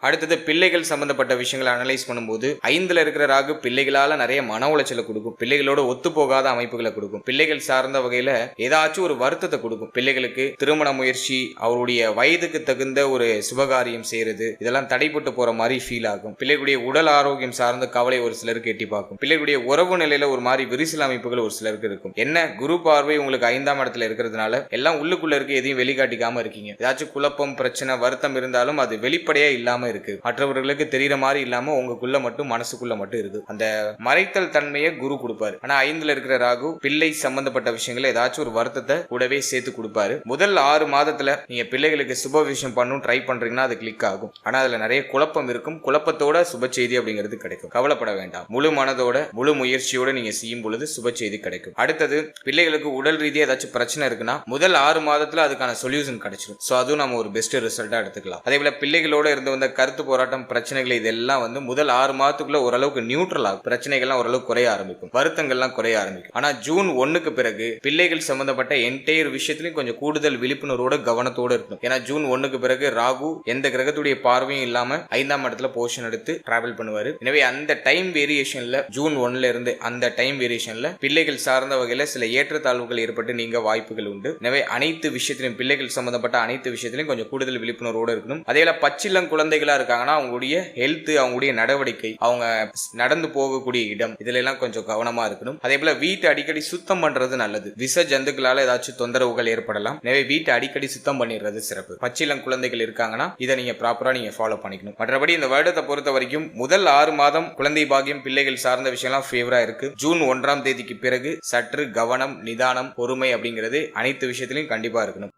அடுத்தது பிள்ளைகள் சம்பந்தப்பட்ட விஷயங்களை அனலைஸ் பண்ணும்போது 5ல இருக்கிற ராகு பிள்ளைகளால நிறைய மன உளைச்சலை கொடுக்கும். பிள்ளைகளோட ஒத்து போகாத அமைப்புகளை கொடுக்கும். பிள்ளைகள் சார்ந்த வகையில ஏதாச்சும் ஒரு வருத்தத்தை கொடுக்கும். பிள்ளைகளுக்கு திருமண முயற்சி, அவருடைய வயதுக்கு தகுந்த ஒரு சுபகாரியம் செய்யறது, இதெல்லாம் தடைப்பட்டு போற மாதிரி ஃபீல் ஆகும். பிள்ளைகளுடைய உடல் ஆரோக்கியம் சார்ந்த கவலை ஒரு சிலருக்கு எட்டி பார்க்கும். பிள்ளைகளுடைய உறவு நிலையில ஒரு மாதிரி விரிசல் அமைப்புகள் ஒரு சிலருக்கு இருக்கும். என்ன குரு பார்வை உங்களுக்கு 5ஆம் இடத்துல இருக்கிறதுனால எல்லாம் உள்ளுக்குள்ள இருக்கு, எதையும் வெளிக்காட்டிக்காம இருக்கீங்க. ஏதாச்சும் குழப்பம், பிரச்சனை, வருத்தம் இருந்தாலும் அது வெளிப்படையா இல்லாம இருக்கு. மற்றவர்களுக்கு தெரியற மாதிரி இல்லாம உங்களுக்குள்ள மட்டும், மனசுக்குள்ள மட்டும் இருக்கு. அந்த மறைத்தல் தன்மையை குரு கொடுப்பாரு. ஆனா 5ல இருக்கிற ராகு பிள்ளை சம்பந்தப்பட்ட விஷயங்களை ஏதாச்சும் ஒரு வருத்தத்தை கூடவே சேர்த்து கொடுப்பாரு. முதல் 6 மாதத்துல நீங்க பிள்ளைகளுக்கு சுப விஷயம் பண்ணும் ட்ரை பண்றீங்கன்னா அது கிளிக் ஆகும். ஆனா அதுல நிறைய குழப்பம் இருக்கும். குழப்பத்தோட சுப செய்தி அப்படிங்கிறது கிடைக்கும். கவலைப்பட வேண்டாம். முழு மனதோட, முழு முயற்சியோட நீங்க செய்யும் பொழுது சுப செய்தி கிடைக்கும். அடுத்தது பிள்ளைகளுக்கு உடல் ரீதியா ஏதாச்சும் பிரச்சனை இருக்குன்னா முதல் 6 மாதத்துல அதுக்கான சொல்யூஷன் கிடைச்சிடும். சோ அதுவும் நம்ம ஒரு பெஸ்ட் ரிசல்ட்டா எடுத்துக்கலாம். அதே போல பிள்ளைகளோட இருந்து வந்த கருத்து போராட்டம், பிரச்சனைகள், இதெல்லாம் முதல் 6 மாதத்துக்குள்ள ஓரளவுக்கு நியூட்ரல் ஆகும். பிரச்சனைகள்லாம் ஓரளவுக்கு குறைய ஆரம்பிக்கும், வருத்தங்கள்லாம் குறைய ஆரம்பிக்கும். ஆனா ஜூன் 1க்கு பிறகு பிள்ளைகள் சம்பந்தப்பட்ட என்டையர் விஷயத்திலையும் கொஞ்சம் கூடுதல் விழிப்புணர்வோட, கவனத்தோட இருக்கணும். ஏன்னா ஜூன் 1க்கு பிறகு ராகு எந்த கிரகத்துடைய பார்வையும் இல்லாம 5ஆம் இடத்துல போர்ஷன் எடுத்து டிராவல் பண்ணுவாரு. எனவே அந்த டைம் வேரியேஷன்ல, ஜூன் 1ல இருந்து அந்த டைம் வேரியேஷன்ல பிள்ளைகள் சார்ந்த வகையில சில ஏற்றத்தாழ்வுகள் ஏற்பட்டு நீங்க வாய்ப்புகள் உண்டு. எனவே அனைத்து விஷயத்திலும், பிள்ளைகள் சம்பந்தப்பட்ட அனைத்து விஷயத்திலும் கொஞ்சம் கூடுதல் விழிப்புணர்வோட இருக்கணும். அதே போல பச்சிளம் குழந்தைகளா இருக்காங்கன்னா அவங்களுடைய ஹெல்த், அவங்களுடைய நடவடிக்கை, அவங்க நடந்து போகக்கூடிய இடம், இதுல எல்லாம் கொஞ்சம் கவனமா இருக்கணும். அதே போல வீட்டை அடிக்கடி சுத்தம் பண்றது நல்லது. விஷ ஜந்துக்களால ஏதாச்சும் தொந்தரவுகள் ஏற்படலாம். எனவே வீட்டை அடிக்கடி சுத்தம் பண்ணிடுறது சிறப்பு. பச்சிளம் குழந்தைகள் இருக்காங்கன்னா இதை நீங்க ப்ராப்பரா ஃபாலோ பண்ணிக்கணும். மற்றபடி இந்த வருடத்தை பொறுத்த வரைக்கும் முதல் 6 மாதம் குழந்தை பாக்கியம், பிள்ளைகள் சார்ந்த விஷயம்லாம் ஃபேவரா இருக்கு. ஜூன் 1ஆம் தேதிக்கு பிறகு சற்று கவனம், நிதானம், பொறுமை அப்படிங்கிறது அனைத்து விஷயத்திலையும் கண்டிப்பா இருக்கணும்.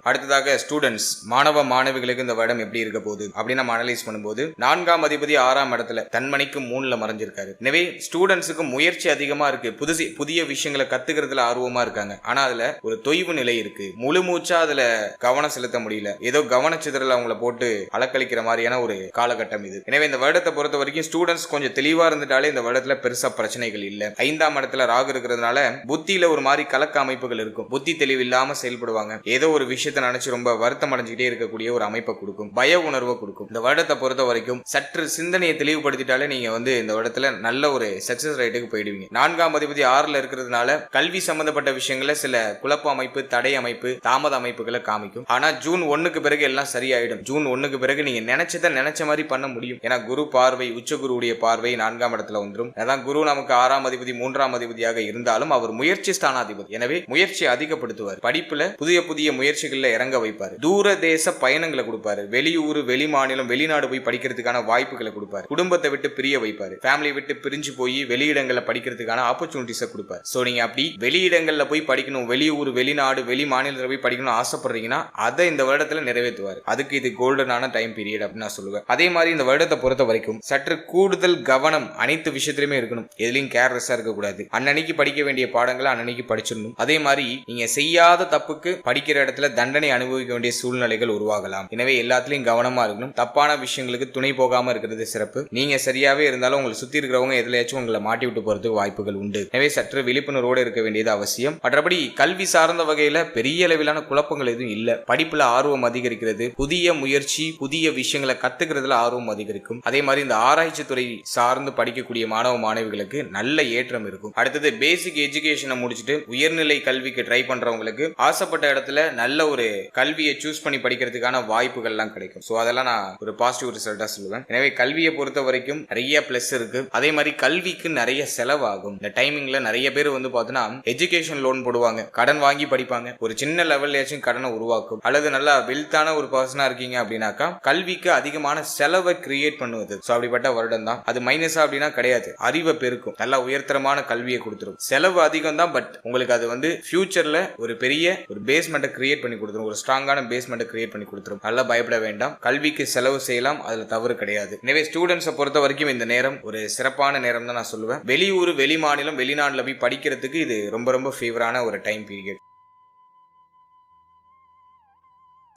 அடுத்ததாக ஸ்டூடெண்ட்ஸ் மாணவ மாணவிகளுக்கு இந்த வருடம் எப்படி இருக்க போகுது அப்படின்னு நம்ம அனலைஸ் பண்ணும்போது 4ஆம் அதிபதி 6ஆம் இடத்துல தன்மணிக்கு 3ல மறைஞ்சிருக்காரு. எனவே ஸ்டூடெண்ட்ஸுக்கு முயற்சி அதிகமா இருக்கு, புதிய விஷயங்களை கத்துக்கிறதுல ஆர்வமா இருக்காங்க. ஆனா அதுல ஒரு தொய்வு நிலை இருக்கு, முழு மூச்சா அதுல கவனம் செலுத்த முடியல, ஏதோ கவனச்சிதறல் அவங்கள போட்டு அலக்களிக்கிற மாதிரியான ஒரு காலகட்டம் இது. எனவே இந்த வருடத்தை பொறுத்த வரைக்கும் ஸ்டூடெண்ட்ஸ் கொஞ்சம் தெளிவா இருந்துட்டாலே இந்த வருடத்துல பெருசா பிரச்சனைகள் இல்ல. 5ஆம் இடத்துல ராகு இருக்கிறதுனால புத்தியில ஒரு மாதிரி கலக்க அமைப்புகள் இருக்கும், புத்தி தெளிவு இல்லாம செயல்படுவாங்க, ஏதோ ஒரு விஷயத்தை நினைச்சு ரொம்ப வருத்தம் அடைஞ்சுக்கிட்டே இருக்கக்கூடிய ஒரு அமைப்பை கொடுக்கும், பய உணர்வை கொடுக்கும். இந்த வருடத்தை பொறுத்த வரைக்கும் சற்று சிந்தனையை தெளிவுபடுத்திட்டாலே நீங்க இந்த வருடத்துல நல்ல ஒரு சக்சஸ் ரேட்டுக்கு போயிடுவீங்க. 4ஆம் அதிபதி 6ல இருக்கிறதுனால கல்வி சம்பந்தப்பட்ட விஷயங்கள சில குழப்ப அமைப்பு, தடை அமைப்பு, தாமத அமைப்புகளை காமிக்கும். ஆனா ஜூன் 1க்கு பிறகு எல்லாம் சரியாயிடும். ஜூன் 1க்கு பிறகு நீங்க நினைச்சத நினைச்ச மாதிரி பண்ண முடியும். ஏன்னா குரு பார்வை, உச்ச குருவுடைய பார்வை 4ஆம் இடத்துல வந்துடும். அதான் குரு நமக்கு 6ஆம் அதிபதி 3ஆம் அதிபதியாக இருந்தாலும் அவர் முயற்சி ஸ்தானாதிபதி. எனவே முயற்சியை அதிகப்படுத்துவார், படிப்புல புதிய முயற்சிகள்ல இறங்க வைப்பாரு, தூர தேச பயணங்களை கொடுப்பாரு, வெளியூர், வெளி மாநிலம், வெளிநாடு போய் படிக்கிறதுக்கான வாய்ப்புகளை கொடுப்பாரு, குடும்பத்தை விட்டு பிரிய வைப்பாரு, ஃபேமிலி விட்டு பிரிஞ்சு போய் வெளியிடங்கள்ல படிக்கிறதுக்கான ஆப்பர்ச்சுனிட்டிஸை கொடுப்பாரு. சோ நீங்க அப்படி வெளியிடங்கள்ல போய் படிக்கணும், வெளியூர், வெளிநாடு, வெளி மாநிலத்தில் போய் படிக்கணும் ஆசைப்படுறீங்கன்னா அதை இந்த வருடத்துல நிறைவேற்றுவார். அதுக்கு இது கோல்டனான டைம் பீரியட் அப்படின்னு நான் சொல்லுவேன். அதே மாதிரி இந்த வருடத்தை பொறுத்த வரைக்கும் சற்று கூடுதல் கவனம் அனைத்து விஷயத்திலுமே இருக்கணும், எதுலையும் கேர்லெஸ்ஸா இருக்கக்கூடாது. அன்னன்னைக்கு படிக்க வேண்டிய பாடங்களை அன்னன்னைக்கு படிச்சிடணும். அதே மாதிரி நீங்க செய்யாத தப்புக்கு படிக்கிற இடத்துல தண்டனை அனுபவிக்க வேண்டிய சூழ்நிலைகள் உருவாகலாம். எனவே எல்லாத்திலையும் கவனமா இருக்கணும். தப்பான விஷயங்களுக்கு துணை போகாம இருக்கிறது சிறப்பு. நீங்க சரியாவே இருந்தாலும் உங்களை சுத்தி இருக்கிறவங்க எதுலையாச்சும் உங்களை மாட்டி விட்டு போறதுக்கு வாய்ப்புகள் உண்டு. எனவே சற்று விழிப்புணர்வோடு இருக்க வேண்டியது அவசியம். மற்றபடி கல்வி சார்ந்த வகையில பெரிய அளவிலான குழப்பங்கள் எதுவும் இல்ல. படிப்புல ஆர்வம் அதிகரிக்கிறது, புதிய முயற்சி, புதிய விஷயங்களை கத்துக்கிறதுல ஆர்வம் அதிகரிக்கும். அதே மாதிரி இந்த ஆராய்ச்சி துறை சார்ந்து படிக்கக்கூடிய மாணவ மாணவிகளுக்கு நல்ல ஏற்றம் இருக்கும். அடுத்தது பேசிக் எஜுகேஷனை முடிச்சுட்டு உயர்நிலை கல்விக்கு ட்ரை பண்றவங்களுக்கு ஆசைப்பட்ட இடத்துல நல்ல ஒரு கல்வியை சூஸ் பண்ணி படிக்கிறதுக்கான வாய்ப்புகள் எல்லாம் கிடைக்கும். சோ அதெல்லாம் நான் ஒரு பாசிட்டிவ் ரிசல்ட்டா சொல்லுவேன். எனவே கல்வியை பொறுத்த வரைக்கும் நிறைய பிளஸ் இருக்கு. அதே மாதிரி கல்விக்கு நிறைய செலவாகும். இந்த டைமிங்ல நிறைய பேர் பார்த்தீங்கன்னா எஜுகேஷன் லோன் போடுவாங்க, கடன் வாங்கி படிப்பாங்க, ஒரு சின்ன லெவல்லையாச்சும் கடனை உருவாக்கும். அல்லது நல்லா வெல்த்தான ஒரு பர்சனா இருக்கீங்க அப்படின்னாக்கா கல்விக்கு அதிகமான செலவை கிரியேட் பண்ணுவது. சோ அப்படிப்பட்ட வருடம் தான். அது மைனஸா அப்படின்னா கிடையாது, அறிவை பெருக்கும், நல்ல உயர்தரமான கல்வியை கொடுத்துரும். செலவு அதிகம் தான், பட் உங்களுக்கு அது ஃபியூச்சர்ல ஒரு பெரிய ஒரு பேஸ்மெண்ட்டை கிரியேட் பண்ணி கொடுத்துரும், ஒரு ஸ்ட்ராங்கான பேஸ்மெண்ட்டை கிரியேட் பண்ணி கொடுத்துரும். நல்லா பயப்பட வேண்டாம், கல்விக்கு செலவு செய்யலாம், அதுல தவறு கிடையாது. எனவே ஸ்டூடெண்ட்ஸை பொறுத்த வரைக்கும் இந்த நேரம் ஒரு சிறப்பான நேரம் தான் நான் சொல்லுவேன். வெளியூர், வெளி மாநிலம், வெளிநாட்டுல போய் படிக்கிறதுக்கு இது ரொம்ப ரொம்ப ஃபேவரான ஒரு டைம் பீரியட்.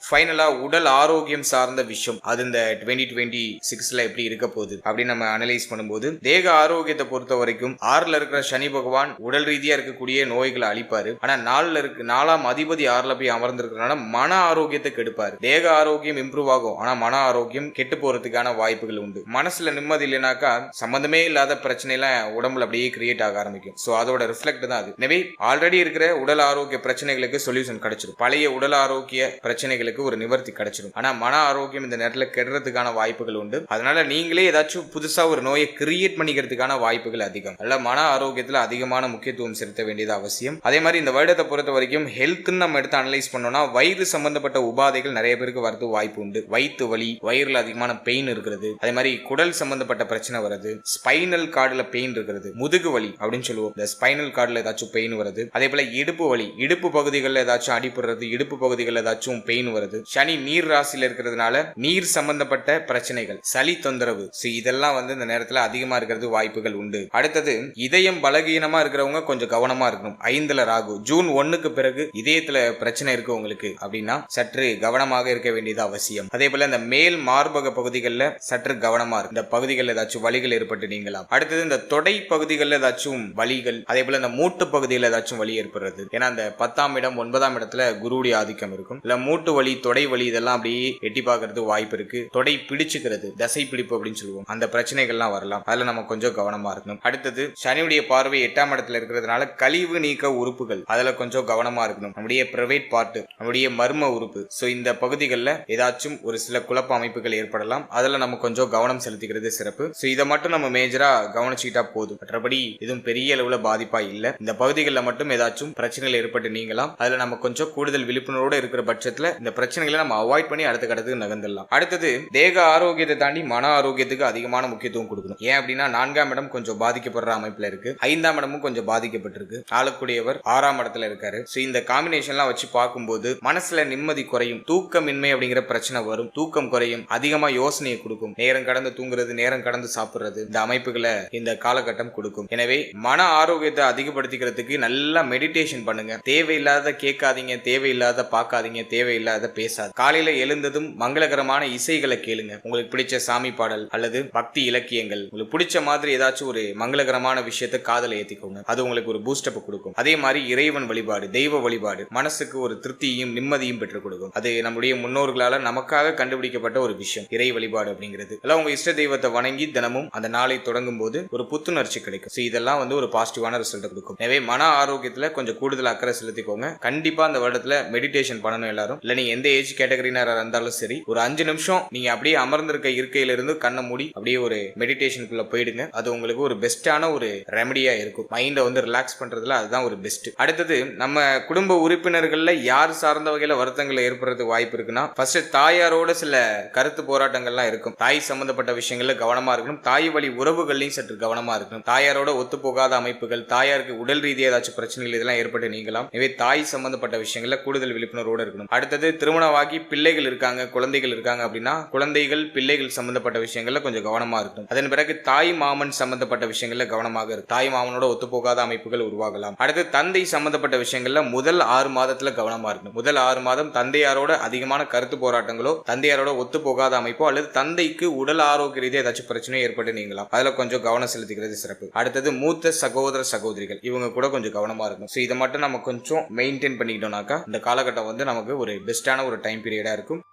ஃபைனலா உடல் ஆரோக்கியம் சார்ந்த விஷயம் அது இந்த 2026ல எப்படி இருக்க போகுது அப்படின்னு நம்ம அனலைஸ் பண்ணும்போது தேக ஆரோக்கியத்தை பொறுத்த வரைக்கும் 6ல இருக்கிற சனி பகவான் உடல் ரீதியா இருக்கக்கூடிய நோய்களை அழிப்பாரு. ஆனா 4ஆம் அதிபதி 6ல போய் அமர்ந்திருக்கிறதுனால மன ஆரோக்கியத்தை கெடுப்பாரு. தேக ஆரோக்கியம் இம்ப்ரூவ் ஆகும், ஆனா மன ஆரோக்கியம் கெட்டு போறதுக்கான வாய்ப்புகள் உண்டு. மனசுல நிம்மதி இல்லைனாக்கா சம்பந்தமே இல்லாத பிரச்சனை எல்லாம் உடம்புல அப்படியே கிரியேட் ஆக ஆரம்பிக்கும். சோ அதோட ரிஃப்ளெக்ட் தான் அது. எனவே ஆல்ரெடி இருக்கிற உடல் ஆரோக்கிய பிரச்சனைகளுக்கு சொல்யூஷன் கிடைச்சிடும், பழைய உடல் ஆரோக்கிய பிரச்சனைகளுக்கு ஒரு நிவர்த்தி கிடைச்சிடும். ஆனா மன ஆரோக்கியம் இந்த நேரத்துல கெடுறதுக்கான வாய்ப்புகள் உண்டு. அதனால நீங்களே ஏதாச்சும் புதுசா ஒரு நோயை கிரியேட் பண்ணிக்கிறதுக்கான வாய்ப்புகள் அதிகம். அல்ல மன ஆரோக்கியத்துல அதிகமான முக்கியத்துவம் செலுத்த வேண்டியது அவசியம். அதே மாதிரி இந்த வருடத்தை பொறுத்த வரைக்கும் ஹெல்த்ன்னு நம்ம எடுத்து அனலைஸ் பண்ணோம்னா வயிறு சம்பந்தப்பட்ட உபாதைகள் நிறைய பேருக்கு வரது வாய்ப்பு உண்டு. வயிற்று வலி, வயிறுல அதிகமான பெயின் இருக்கிறது, அதே மாதிரி குடல் சம்பந்தப்பட்ட பிரச்சனை வருது, ஸ்பைனல் கார்டுல பெயின் இருக்கிறது, முதுகு வலி அப்படின்னு சொல்லுவோம், இந்த ஸ்பைனல் கார்டுல ஏதாச்சும் பெயின் வருது. அதே போல இடுப்பு வலி, இடுப்பு பகுதிகளில் ஏதாச்சும் அடிபடுறது, இடுப்பு பகுதிகளில் ஏதாச்சும் பெயின் வருது. சனி நீர் ராசியில இருக்கிறதுனால நீர் சம்பந்தப்பட்ட பிரச்சனைகள், சளி தொந்தரவு, இதெல்லாம் இந்த நேரத்துல அதிகமா இருக்கிறது வாய்ப்புகள் உண்டு. அடுத்தது இதயம் பலகீனமா இருக்கிறவங்க கொஞ்சம் கவனமா இருக்கணும். 5ல ராகு, ஜூன் 1க்கு பிறகு இதயத்துல பிரச்சனை இருக்கு உங்களுக்கு அப்படின்னா சற்று கவனமாக இருக்க வேண்டியது அவசியம். அதே போல இந்த மேல் மார்பக பகுதிகளில் சற்று கவனமா இருக்கு, இந்த பகுதிகளில் ஏதாச்சும் வலிகள் ஏற்பட்டு நீங்களாம். அடுத்தது இந்த தொடை பகுதிகளில் ஏதாச்சும் வலிகள், அதே போல இந்த மூட்டு பகுதியில் ஏதாச்சும் வலி ஏற்படுறது. ஏன்னா இந்த 10ஆம் இடம் 9ஆம் இடத்துல குருவுடைய ஆதிக்கம் இருக்கும். இல்ல மூட்டு வலி, தொடை வலி இதெல்லாம் அப்படியே எட்டி பார்க்கறது வாய்ப்பு இருக்கு. தொடை பிடிச்சுக்கிறது, தசை பிடிப்பு அப்படின்னு சொல்லுவோம், அந்த பிரச்சனைகள்லாம் வரலாம். அதுல நம்ம கொஞ்சம் கவனமா இருக்கணும். அடுத்தது சனியுடைய பார்வை 8ஆம் இடத்துல இருக்கிறதுனால கழிவு நீக்க உறுப்புகள், அதுல கொஞ்சம் கவனமா இருக்கணும். நம்முடைய பிரைவேட் பார்ட், நம்முடைய மர்ம உறுப்பு, சோ இந்த பகுதிகளில் ஏதாச்சும் ஒரு சில குழப்ப அமைப்புகள் ஏற்படலாம். அதுல நம்ம கொஞ்சம் கவனம் செலுத்திக்கிறது சிறப்பு. சோ இதை மட்டும் நம்ம மேஜரா கவனிச்சுக்கிட்டா போதும். மற்றபடி இதுவும் பெரிய அளவுல பாதிப்பா இல்ல. இந்த பகுதிகளில் மட்டும் ஏதாச்சும் பிரச்சனைகள் ஏற்பட்டு நீங்களாம். அதுல நம்ம கொஞ்சம் கூடுதல் விழிப்புணர்வோடு இருக்கிற பட்சத்துல இந்த பிரச்சனைகளை நம்ம அவாய்ட் பண்ணி அடுத்த கட்டத்துக்கு நகர்ந்துடலாம். அடுத்தது தேக ஆரோக்கியத்தை தாண்டி மன ஆரோக்கியத்துக்கு அதிகமான முக்கியத்துவம் கொடுக்கணும். ஏன் அப்படின்னா 4ஆம் இடம் கொஞ்சம் பாதிக்கப்படுற அமைப்புல இருக்கு, 5ஆம் இடமும் கொஞ்சம் பாதிக்கப்பட்டிருக்கு, ஆளக்கூடியவர் 6ஆம் இடத்துல இருக்காரு. இந்த காம்பினேஷன்லாம் வச்சு பார்க்கும்போது மனசுல நிம்மதி குறையும், தூக்கமின்மை அப்படிங்கிற பிரச்சனை வரும், தூக்கம் குறையும், அதிகமா யோசனையை கொடுக்கும், நேரம் கடந்து தூங்குறது, நேரம் கடந்து சாப்பிடுறது, இந்த அமைப்புகளை இந்த காலகட்டம் கொடுக்கும். எனவே மன ஆரோக்கியத்தை அதிகப்படுத்திக்கிறதுக்கு நல்லா மெடிடேஷன் பண்ணுங்க. தேவையில்லாத கேட்காதீங்க, தேவையில்லாத பார்க்காதீங்க, தேவையில்லாத பேசாது. காலையில எழுந்ததும் மங்களகரமான இசைகளை கேளுங்க. உங்களுக்கு பிடிச்ச சாமி பாடல் அல்லது பக்தி இலக்கியங்கள், உங்களுக்கு பிடிச்ச மாதிரி ஏதாச்சும் ஒரு மங்களகரமான விஷயத்தை காதல ஏத்திக்கோங்க. அது உங்களுக்கு ஒரு பூஸ்டப் கொடுக்கும். அதே மாதிரி இறைவன் வழிபாடு, தெய்வ வழிபாடு மனசுக்கு ஒரு திருப்தியும் நிம்மதியும் பெற்றுக் கொடுக்கும். அது நம்முடைய முன்னோர்களால நமக்காக கண்டுபிடிக்கப்பட்ட ஒரு விஷயம், இறை வழிபாடு அப்படிங்கிறது. எல்லாம் உங்க இஷ்ட தெய்வத்தை வணங்கி தினமும் அந்த நாளை தொடங்கும் போது ஒரு புத்துணர்ச்சி கிடைக்கும். இதெல்லாம் ஒரு பாசிட்டிவான ரிசல்ட் கொடுக்கும். எனவே மன ஆரோக்கியத்துல கொஞ்சம் கூடுதல் அக்கறை செலுத்திக்கோங்க. கண்டிப்பா அந்த வருடத்துல மெடிடேஷன் பண்ணணும் எல்லாரும். இல்ல நீங்க எந்த ஏஜ் கேட்டகரினாரா இருந்தாலும் சரி, ஒரு 5 நிமிஷம் நீங்க அப்படியே அமர்ந்திருக்க இருக்கையில இருந்து கண்ணை மூடி அப்படியே ஒரு மெடிடேஷனுக்குள்ள போயிடுங்க. அது உங்களுக்கு ஒரு பெஸ்டான ஒரு ரெமடியா இருக்கும். மைண்டை ரிலாக்ஸ் பண்றதுல அதுதான் ஒரு பெஸ்ட். அடுத்தது நம்ம குடும்ப உறுப்பினர்கள்ல யார் சார்ந்த வகையில வருத்தங்கள் ஏற்படுறதுக்கு வாய்ப்பு இருக்குன்னா, ஃபர்ஸ்ட் தாயாரோட சில கருத்து போராட்டங்கள்லாம் இருக்கும். தாய் சம்பந்தப்பட்ட விஷயங்கள்ல கவனமா இருக்கணும். தாய் வழி உறவுகள்லையும் சற்று கவனமா இருக்கணும். தாயாரோட ஒத்து போகாத அமைப்புகள், தாயாருக்கு உடல் ரீதியாக ஏதாச்சும் பிரச்சனைகள் இதெல்லாம் ஏற்பட்டு நீங்களாம். எனவே தாய் சம்பந்தப்பட்ட விஷயங்கள்ல கூடுதல் விழிப்புணர்வோடு இருக்கணும். அடுத்தது திருமணமாகி பிள்ளைகள் இருக்காங்க, குழந்தைகள் இருக்காங்க அப்படின்னா குழந்தைகள் பிள்ளைகள் சம்பந்தப்பட்ட விஷயங்கள்ல கொஞ்சம் கவனமா இருக்கணும். அதன் பிறகு தாய் மாமன் சம்பந்தப்பட்ட விஷயங்கள்ல கவனமாக இருக்கும். தாய் மாமனோட ஒத்து போகாத அமைப்புகள் உருவாகலாம். அடுத்து தந்தை சம்பந்தப்பட்ட விஷயங்கள்ல முதல் 6 மாதத்துல கவனமா இருக்கணும். முதல் 6 மாதம் தந்தையாரோட அதிகமான கருத்து போராட்டங்களோ, தந்தையாரோட ஒத்து போகாத அமைப்போ அல்லது தந்தைக்கு உடல் ஆரோக்கிய ரீதியாக ஏதாச்சும் பிரச்சனையோ ஏற்பட்டு நீங்களாம். அதுல கொஞ்சம் கவனம் செலுத்திக்கிறது சிறப்பு. அடுத்தது மூத்த சகோதர சகோதரிகள், இவங்க கூட கொஞ்சம் கவனமா இருக்கும். இதை மட்டும் நம்ம கொஞ்சம் மெயின்டைன் பண்ணிக்கிட்டோம்னாக்கா இந்த காலகட்டம் நமக்கு ஒரு பெஸ்டான ஒரு டைம் பீரியடா இருக்கும்.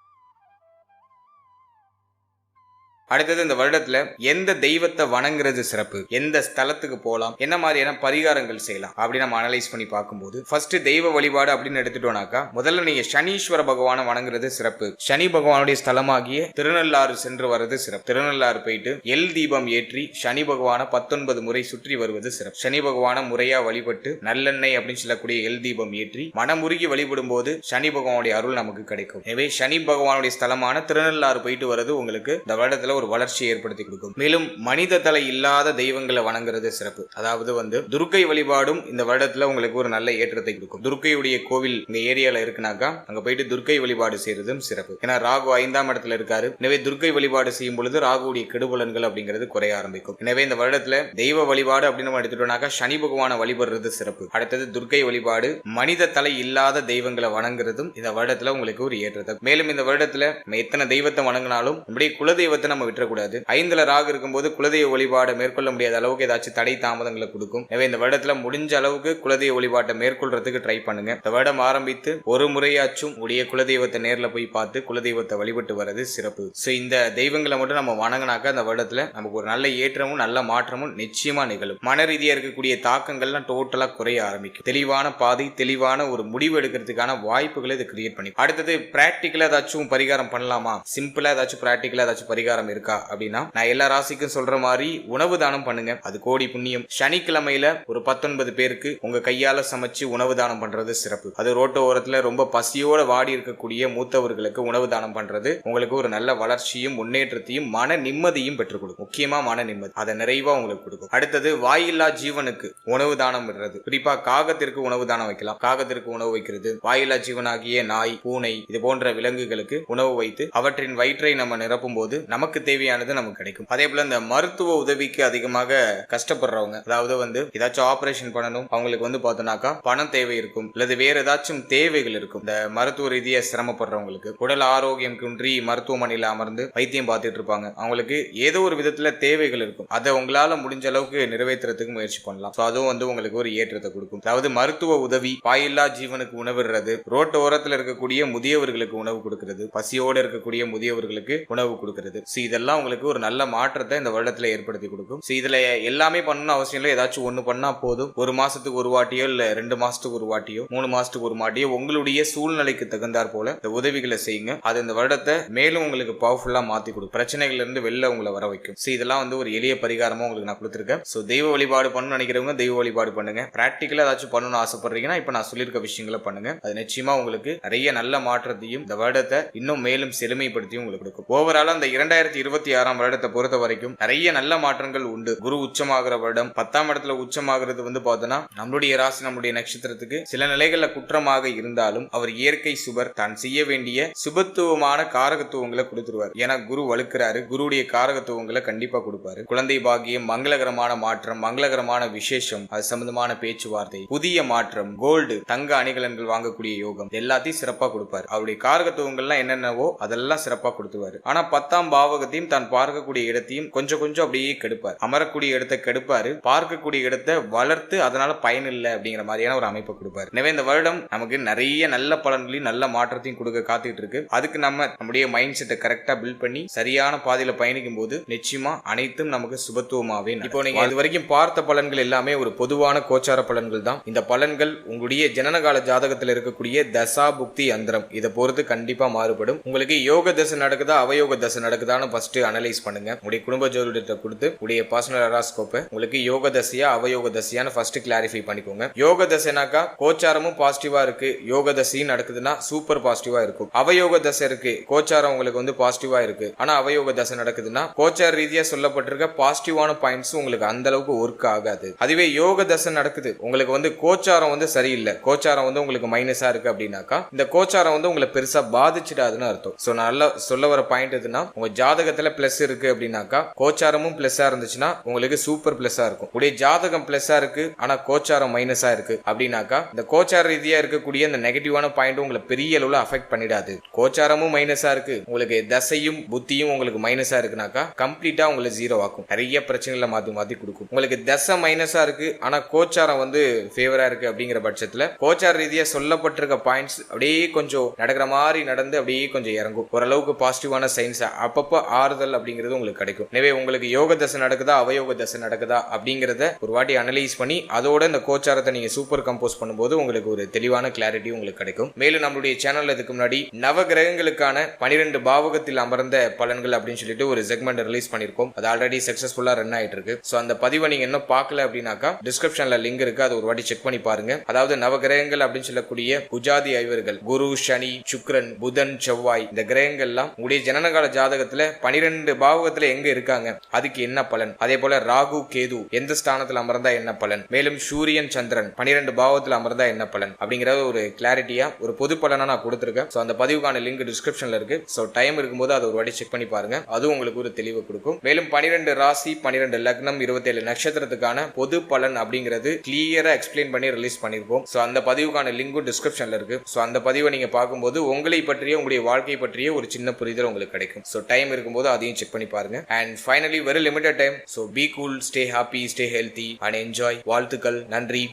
அடுத்தது இந்த வருடத்துல எந்த தெய்வத்தை வணங்குறது சிறப்பு, எந்த ஸ்தலத்துக்கு போகலாம், என்ன மாதிரியான பரிகாரங்கள் செய்யலாம் அப்படி நம்ம அனலைஸ் பண்ணி பார்க்கும்போது, ஃபர்ஸ்ட் தெய்வ வழிபாடு அப்படின்னு எடுத்துட்டோம்னாக்கா முதல்ல நீங்க சனீஸ்வர பகவானை வணங்குறது சிறப்பு. சனி பகவானுடைய ஸ்தலமாகிய திருநள்ளாறு சென்று வர்றது சிறப்பு. திருநள்ளாறு போயிட்டு எல் தீபம் ஏற்றி சனி பகவானை 19 முறை சுற்றி வருவது சிறப்பு. சனி பகவானை முறையா வழிபட்டு நல்லெண்ணெய் அப்படின்னு சொல்லக்கூடிய எல் தீபம் ஏற்றி மனமுருகி வழிபடும் போது சனி பகவானுடைய அருள் நமக்கு கிடைக்கும். எனவே சனி பகவானுடைய ஸ்தலமான திருநள்ளாறு போயிட்டு வர்றது உங்களுக்கு இந்த வருடத்துல ஒரு வளர்ச்சியை ஏற்படுத்தி கொடுக்கும். மேலும் மனித தலை இல்லாத தெய்வங்களை வணங்குறது சிறப்பு. அதாவது துர்க்கை வழிபாடும் இந்த வருடத்துல உங்களுக்கு ஒரு நல்ல ஏற்றத்தை கொடுக்கும். துர்க்கையுடைய கோவில் இந்த ஏரியால இருக்குனாக்கா அங்க போயிட்டு துர்க்கை வழிபாடு செய்யறதும் சிறப்பு. ஏன்னா ராகு 5ஆம் இடத்துல இருக்காரு. எனவே துர்க்கை வழிபாடு செய்யும் பொழுது ராகுடைய கெடுபலன்கள் அப்படிங்கிறது குறைய ஆரம்பிக்கும். எனவே இந்த வருடத்துல தெய்வ வழிபாடு அப்படின்னு நம்ம எடுத்துட்டோம்னாக்கா சனி பகவானை வழிபடுறது சிறப்பு. அடுத்தது துர்க்கை வழிபாடு, மனித தலை இல்லாத தெய்வங்களை வணங்குறதும் இந்த வருடத்துல உங்களுக்கு ஒரு ஏற்றத்தை. மேலும் இந்த வருடத்துல எத்தனை தெய்வத்தை வணங்கினாலும் நம்முடைய குலதெய்வத்தை நம்ம விட்டுறக்கூடாது. 5ல ராகு இருக்கும்போது குலதெய்வ வழிபாடு மேற்கொள்ள முடியாத அளவுக்கு ஏதாச்சும் தடை தாமதங்களை கொடுக்கும். எனவே இந்த வருடத்துல முடிஞ்ச அளவுக்கு குலதெய்வ வழிபாட்டை மேற்கொள்றதுக்கு ட்ரை பண்ணுங்க. இந்த வருடம் ஆரம்பித்து ஒரு முறையாச்சும் உடைய குலதெய்வத்தை நேர்ல போய் பார்த்து குலதெய்வத்தை வழிபட்டு வர்றது சிறப்பு. இந்த தெய்வங்களை மட்டும் நம்ம வணங்கினாக்கா இந்த வருடத்துல நமக்கு ஒரு நல்ல ஏற்றமும் நல்ல மாற்றமும் நிச்சயமா நிகழும். மன ரீதியா இருக்கக்கூடிய தாக்கங்கள்லாம் டோட்டலா குறைய ஆரம்பிக்கும். தெளிவான பாதை, தெளிவான ஒரு முடிவு எடுக்கிறதுக்கான வாய்ப்புகளை இது கிரியேட் பண்ணி. அடுத்தது பிராக்டிக்கலா ஏதாச்சும் பரிகாரம் பண்ணலாமா, சிம்பிளா ஏதாச்சும் பிராக்டிக்கலா ஏதாச்சும் பரிகாரம் இருக்கா அப்படின்னா, நான் எல்லா ராசிக்கும் சொல்ற மாதிரி உணவு தானம் பண்ணுங்க. அது கோடி புண்ணியம். சனிக்கிழமையில ஒரு 19 பேருக்கு உங்க கையால சமைச்சு உணவு தானம் பண்றது சிறப்பு. அது ரோட்டு ஓரத்துல ரொம்ப பசியோட வாடி இருக்கக்கூடிய மூத்தவர்களுக்கு உணவு தானம் பண்றது உங்களுக்கு ஒரு நல்ல வளர்ச்சியும் முன்னேற்றத்தையும் மன நிம்மதியும் பெற்றுக் கொடுக்கும். முக்கியமா மன நிம்மதி அதை நிறைவா உங்களுக்கு கொடுக்கும். அடுத்தது வாயில்லா ஜீவனுக்கு உணவு தானம் விடுறது. குறிப்பா காகத்திற்கு உணவு தானம் வைக்கலாம். காகத்திற்கு உணவு வைக்கிறது, வாயில்லா ஜீவனாகிய நாய், பூனை இது போன்ற விலங்குகளுக்கு உணவு வைத்து அவற்றின் வயிற்றை நம்ம நிரப்பும் போது நமக்கு தேவையானது நமக்கு கிடைக்கும். அதே போல இந்த மருத்துவ உதவிக்கு அதிகமாக கஷ்டப்படுறவங்க, அதாவது ஏதாச்சும் ஆபரேஷன் பண்ணணும், அவங்களுக்கு பார்த்தோம்னாக்கா பணம் தேவை இருக்கும், அல்லது வேற ஏதாச்சும் தேவைகள் இருக்கும். இந்த மருத்துவ ரீதியா சிரமப்படுறவங்களுக்கு, உடல் ஆரோக்கியம் குன்றி மருத்துவமனையில அமர்ந்து வைத்தியம் பார்த்துட்டு இருப்பாங்க, அவங்களுக்கு ஏதோ ஒரு விதத்துல தேவைகள் இருக்கும். அதை உங்களால முடிஞ்ச அளவுக்கு நிறைவேற்றுறதுக்கு முயற்சி பண்ணலாம். அதுவும் உங்களுக்கு ஒரு ஏற்றத்தை கொடுக்கும். அதாவது மருத்துவ உதவி, வாயில்லா ஜீவனுக்கு உணவிடுறது, ரோட்டு ஓரத்துல இருக்கக்கூடிய முதியவர்களுக்கு உணவு கொடுக்கிறது, பசியோடு இருக்கக்கூடிய முதியவர்களுக்கு உணவு கொடுக்கிறது. இதெல்லாம் உங்களுக்கு ஒரு நல்ல மாற்றத்தை இந்த வருடத்துல ஏற்படுத்தி கொடுக்கும். இதுல எல்லாமே பண்ணணும் அவசியம் இல்லை, ஏதாச்சும் ஒண்ணு பண்ணா போதும். ஒரு மாசத்துக்கு ஒரு வாட்டியோ இல்ல 2 மாசத்துக்கு ஒரு வாட்டியோ 3 மாசத்துக்கு ஒரு வாட்டியோ உங்களுடைய சூழ்நிலைக்கு தகுந்தாற் போல இந்த உதவிகளை செய்யுங்க. அது இந்த வருடத்தை மேலும் உங்களுக்கு பவர்ஃபுல்லா மாத்தி கொடுக்கும், பிரச்சனைகள்ல இருந்து வெளில உங்களை வர வைக்கும். இதெல்லாம் வந்து ஒரு எளிய பரிகாரமா உங்களுக்கு நான் கொடுத்துருக்கேன். தெய்வ வழிபாடு பண்ணணும்னு நினைக்கிறவங்க தெய்வ வழிபாடு பண்ணுங்க. பிராக்டிக்கலா ஏதாச்சும் பண்ணணும்னு ஆசைப்படுறீங்கன்னா இப்ப நான் சொல்லியிருக்க விஷயங்களை பண்ணுங்க. அது நிச்சயமா உங்களுக்கு நிறைய நல்ல மாற்றத்தையும் இந்த வருடத்தை இன்னும் மேலும் செழுமைப்படுத்தியும் உங்களுக்கு கொடுக்கும். ஓவரால் அந்த 2026 வருடத்தை பொறுத்த வரைக்கும் நிறைய நல்ல மாற்றங்கள் உண்டு. குரு உச்சமாகிற வருடம், 10ஆம் இடத்துல உச்சமாகிறது வந்து பார்த்தோன்னா நம்மளுடைய ராசி நம்மளுடைய நட்சத்திரத்துக்கு சில நிலைகள்ல குற்றமாக இருந்தாலும் அவர் இயற்கை சுபர், தான் செய்ய வேண்டிய சுபத்துவமான காரகத்துவங்களை கொடுத்துருவார். ஏன்னா குரு வலுக்கிறாரு, குருடைய காரகத்துவங்களை கண்டிப்பா கொடுப்பாரு. குழந்தை பாக்கியம், மங்களகரமான மாற்றம், மங்களகரமான விசேஷம், அது சம்பந்தமான பேச்சுவார்த்தை, புதிய மாற்றம், கோல்டு தங்க அணிகலன்கள் வாங்கக்கூடிய யோகம் எல்லாத்தையும் சிறப்பா கொடுப்பாரு. அவருடைய காரகத்துவங்கள்லாம் என்னென்னவோ அதெல்லாம் சிறப்பா கொடுத்துருவாரு. ஆனா 10ஆம் பாவகத்தையும் தான் பார்க்கக்கூடிய இடத்தையும் கொஞ்சம் கொஞ்சம் அப்படியே கெடுப்பார். அமரக்கூடிய இடத்தை கெடுப்பாரு, பார்க்கக்கூடிய இடத்தை வளர்த்து அதனால பயன் இல்லை அப்படிங்கிற மாதிரியான ஒரு அமைப்பை கொடுப்பாரு. எனவே இந்த வருடம் நமக்கு நிறைய நல்ல பலன்களையும் நல்ல மாற்றத்தையும் கொடுக்க காத்துட்டு இருக்கு. அதுக்கு நம்முடைய மைண்ட் செட்டை கரெக்டா பில்ட் பண்ணி சரியான பாதையில பயணிக்கும் போது நிச்சயமா அனைத்தும் நமக்கு சுபத்துவமாவே. இப்போ நீங்க இது வரைக்கும் பார்த்த பலன்கள் எல்லாமே ஒரு பொதுவான கோச்சார பலன்கள் தான். இந்த பலன்கள் உங்களுடைய ஜனனகால ஜாதகத்தில் இருக்கக்கூடிய தசா புக்தி அந்தரம் இதை பொறுத்து கண்டிப்பா மாறுபடும். உங்களுக்கு யோக தசை நடக்குதா அவயோக தசை நடக்குதான்னு ஃபர்ஸ்ட் அனலைஸ் பண்ணுங்க. உங்களுடைய குடும்ப ஜோதிடத்தை கொடுத்து உடைய பர்சனல் ஹாரோஸ்கோப்பை உங்களுக்கு யோக தசையா அவயோக தசையான்னு ஃபர்ஸ்ட் கிளாரிஃபை பண்ணிக்கோங்க. யோக தசைனாக்கா கோச்சாரமும் பாசிட்டிவா இருக்கு, யோக தசையும் நடக்குதுன்னா சூப்பர் பாசிட்டிவா இருக்கும். அவயோக தசை இருக்கு, கோச்சாரம் உங்களுக்கு வந்து பாசிட்டிவா இருக்கு, ஆனா அவயோக தசை நடக்குதுன்னா கோச்சார ரீதியா சொல்லப்பட்டிருக்க பாசிட்டிவான பாயிண்ட்ஸ் உங்களுக்கு அந்த அளவுக்கு ஒர்க் ஆகாது. அதுவே யோக தசை நடக்குது, உங்களுக்கு வந்து கோச்சாரம் வந்து சரியில்லை, கோச்சாரம் வந்து உங்களுக்கு மைனஸா இருக்கு அப்படின்னாக்கா இந்த கோச்சாரம் வந்து உங்களை பெருசா பாதிச்சிடாதுன்னு அர்த்தம். சோ நல்லா சொல்ல வர பாயிண்ட் எதுனா, உங்க ஜாதகத்துல பிளஸ் இருக்கு அப்படின்னாக்கா கோச்சாரமும் பிளஸ்ஸா இருந்துச்சுன்னா உங்களுக்கு சூப்பர் பிளஸ்ஸா இருக்கும். உடைய ஜாதகம் பிளஸ்ஸா இருக்கு ஆனா கோச்சாரம் மைனஸா இருக்கு அப்படின்னாக்கா இந்த கோச்சார ரீதியா இருக்கக்கூடிய இந்த நெகட்டிவான பாயிண்ட் உங்களை பெரிய அளவுல அஃபெக்ட் பண்ணிடாது. கோச்சாரமும் மைனஸா இருக்கு, உங்களுக்கு தசையும் புத்தியும் உங்களுக்கு மைனஸா இருக்குனாக்கா கம்ப்ளீட்டா உங்களுக்கு ஜீரோ ஆக்கும், நிறைய பிரச்சனைகளை மாத்தி மாத்தி கொடுக்கும். உங்களுக்கு தசை மைனஸா இருக்கு ஆனா கோச்சாரம் வந்து ஃபேவரா இருக்கு அப்படிங்கிற பட்சத்துல கோச்சார ரீதியா சொல்லப்பட்டிருக்க பாயிண்ட்ஸ் அப்படியே கொஞ்சம் நடக்கிற மாதிரி நடந்து அப்படியே கொஞ்சம் இறங்கும். ஓரளவுக்கு பாசிட்டிவான சைன்ஸ் அப்பப்போ ஆறுதல் அப்படிங்கிறது உங்களுக்கு கிடைக்கும். எனவே உங்களுக்கு யோக தசை நடக்குதா அவயோக தசை நடக்குதா அப்படிங்கறத ஒரு வாட்டி அனலைஸ் பண்ணி அதோட இந்த கோச்சாரத்தை நீங்க சூப்பர் கம்போஸ் பண்ணும்போது உங்களுக்கு ஒரு தெளிவான கிளாரிட்டி உங்களுக்கு கிடைக்கும். மேலும் நம்மளுடைய சேனல்ல இதுக்கு முன்னாடி நவ கிரகங்களுக்கான 12 பாவகத்தில் அமர்ந்த பலன்கள் அப்படின்னு சொல்லிட்டு ஒரு செக்மெண்ட் ரிலீஸ் பண்ணிருக்கோம். அது ஆல்ரெடி சக்சஸ்ஃபுல்லா ரன் ஆயிட்டு இருக்கு. சோ அந்த பதிவை நீங்க இன்னும் பார்க்கல அப்படின்னாக்கா டிஸ்கிரிப்ஷன்ல லிங்க் இருக்கு, அது ஒரு வாட்டி செக் பண்ணி பாருங்க. அதாவது நவ கிரகங்கள் அப்படின்னு சொல்லக்கூடிய புஜாதி ஐவர்கள் குரு, சனி, சுக்கிரன், புதன், செவ்வாய் இந்த கிரகங்கள்லாம் உங்களுடைய ஜனனகால ஜாதகத்துல 12 பாவகத்துல எங்க இருக்காங்க, அதுக்கு என்ன பலன், அதே போல ராகு, கேது எந்த ஸ்தானத்துல அமர்ந்தா என்ன பலன், மேலும் சூரியன், சந்திரன் 12 பாவத்துல அமர்ந்தா என்ன பலன் அப்படிங்கிற ஒரு கிளாரிட்டியா ஒரு பொது பலனா நான் கொடுத்திருக்கேன். சோ அந்த பதிவுக்கான லிங்க் டிஸ்கிரிப்ஷன்ல இருக்கு. சோ டைம் இருக்கும்போது அதை ஒரு வாட்டி செக் பண்ணி பாருங்க, அதுவும் உங்களுக்கு ஒரு தெளிவு கொடுக்கும். மேலும் 12 ராசி, 12 லக்னம், 27 நட்சத்திரத்துக்கான பொது பலன் அப்படிங்கிறது கிளியரா எக்ஸ்பிளைன் பண்ணி ரிலீஸ் பண்ணிருப்போம். சோ அந்த பதிவுக்கான லிங்கும் டிஸ்கிரிப்ஷன்ல இருக்கு. சோ அந்த பதிவை நீங்க பார்க்கும்போது உங்களை பற்றிய உங்களுடைய வாழ்க்கை பற்றிய ஒரு சின்ன புரிதல் உங்களுக்கு கிடைக்கும். சோ டைம் இருக்கும்போது அதையும் செக் பண்ணி பாருங்க. And finally very limited time. So be cool, stay happy, stay healthy and enjoy. வாழ்த்துக்கள், நன்றி.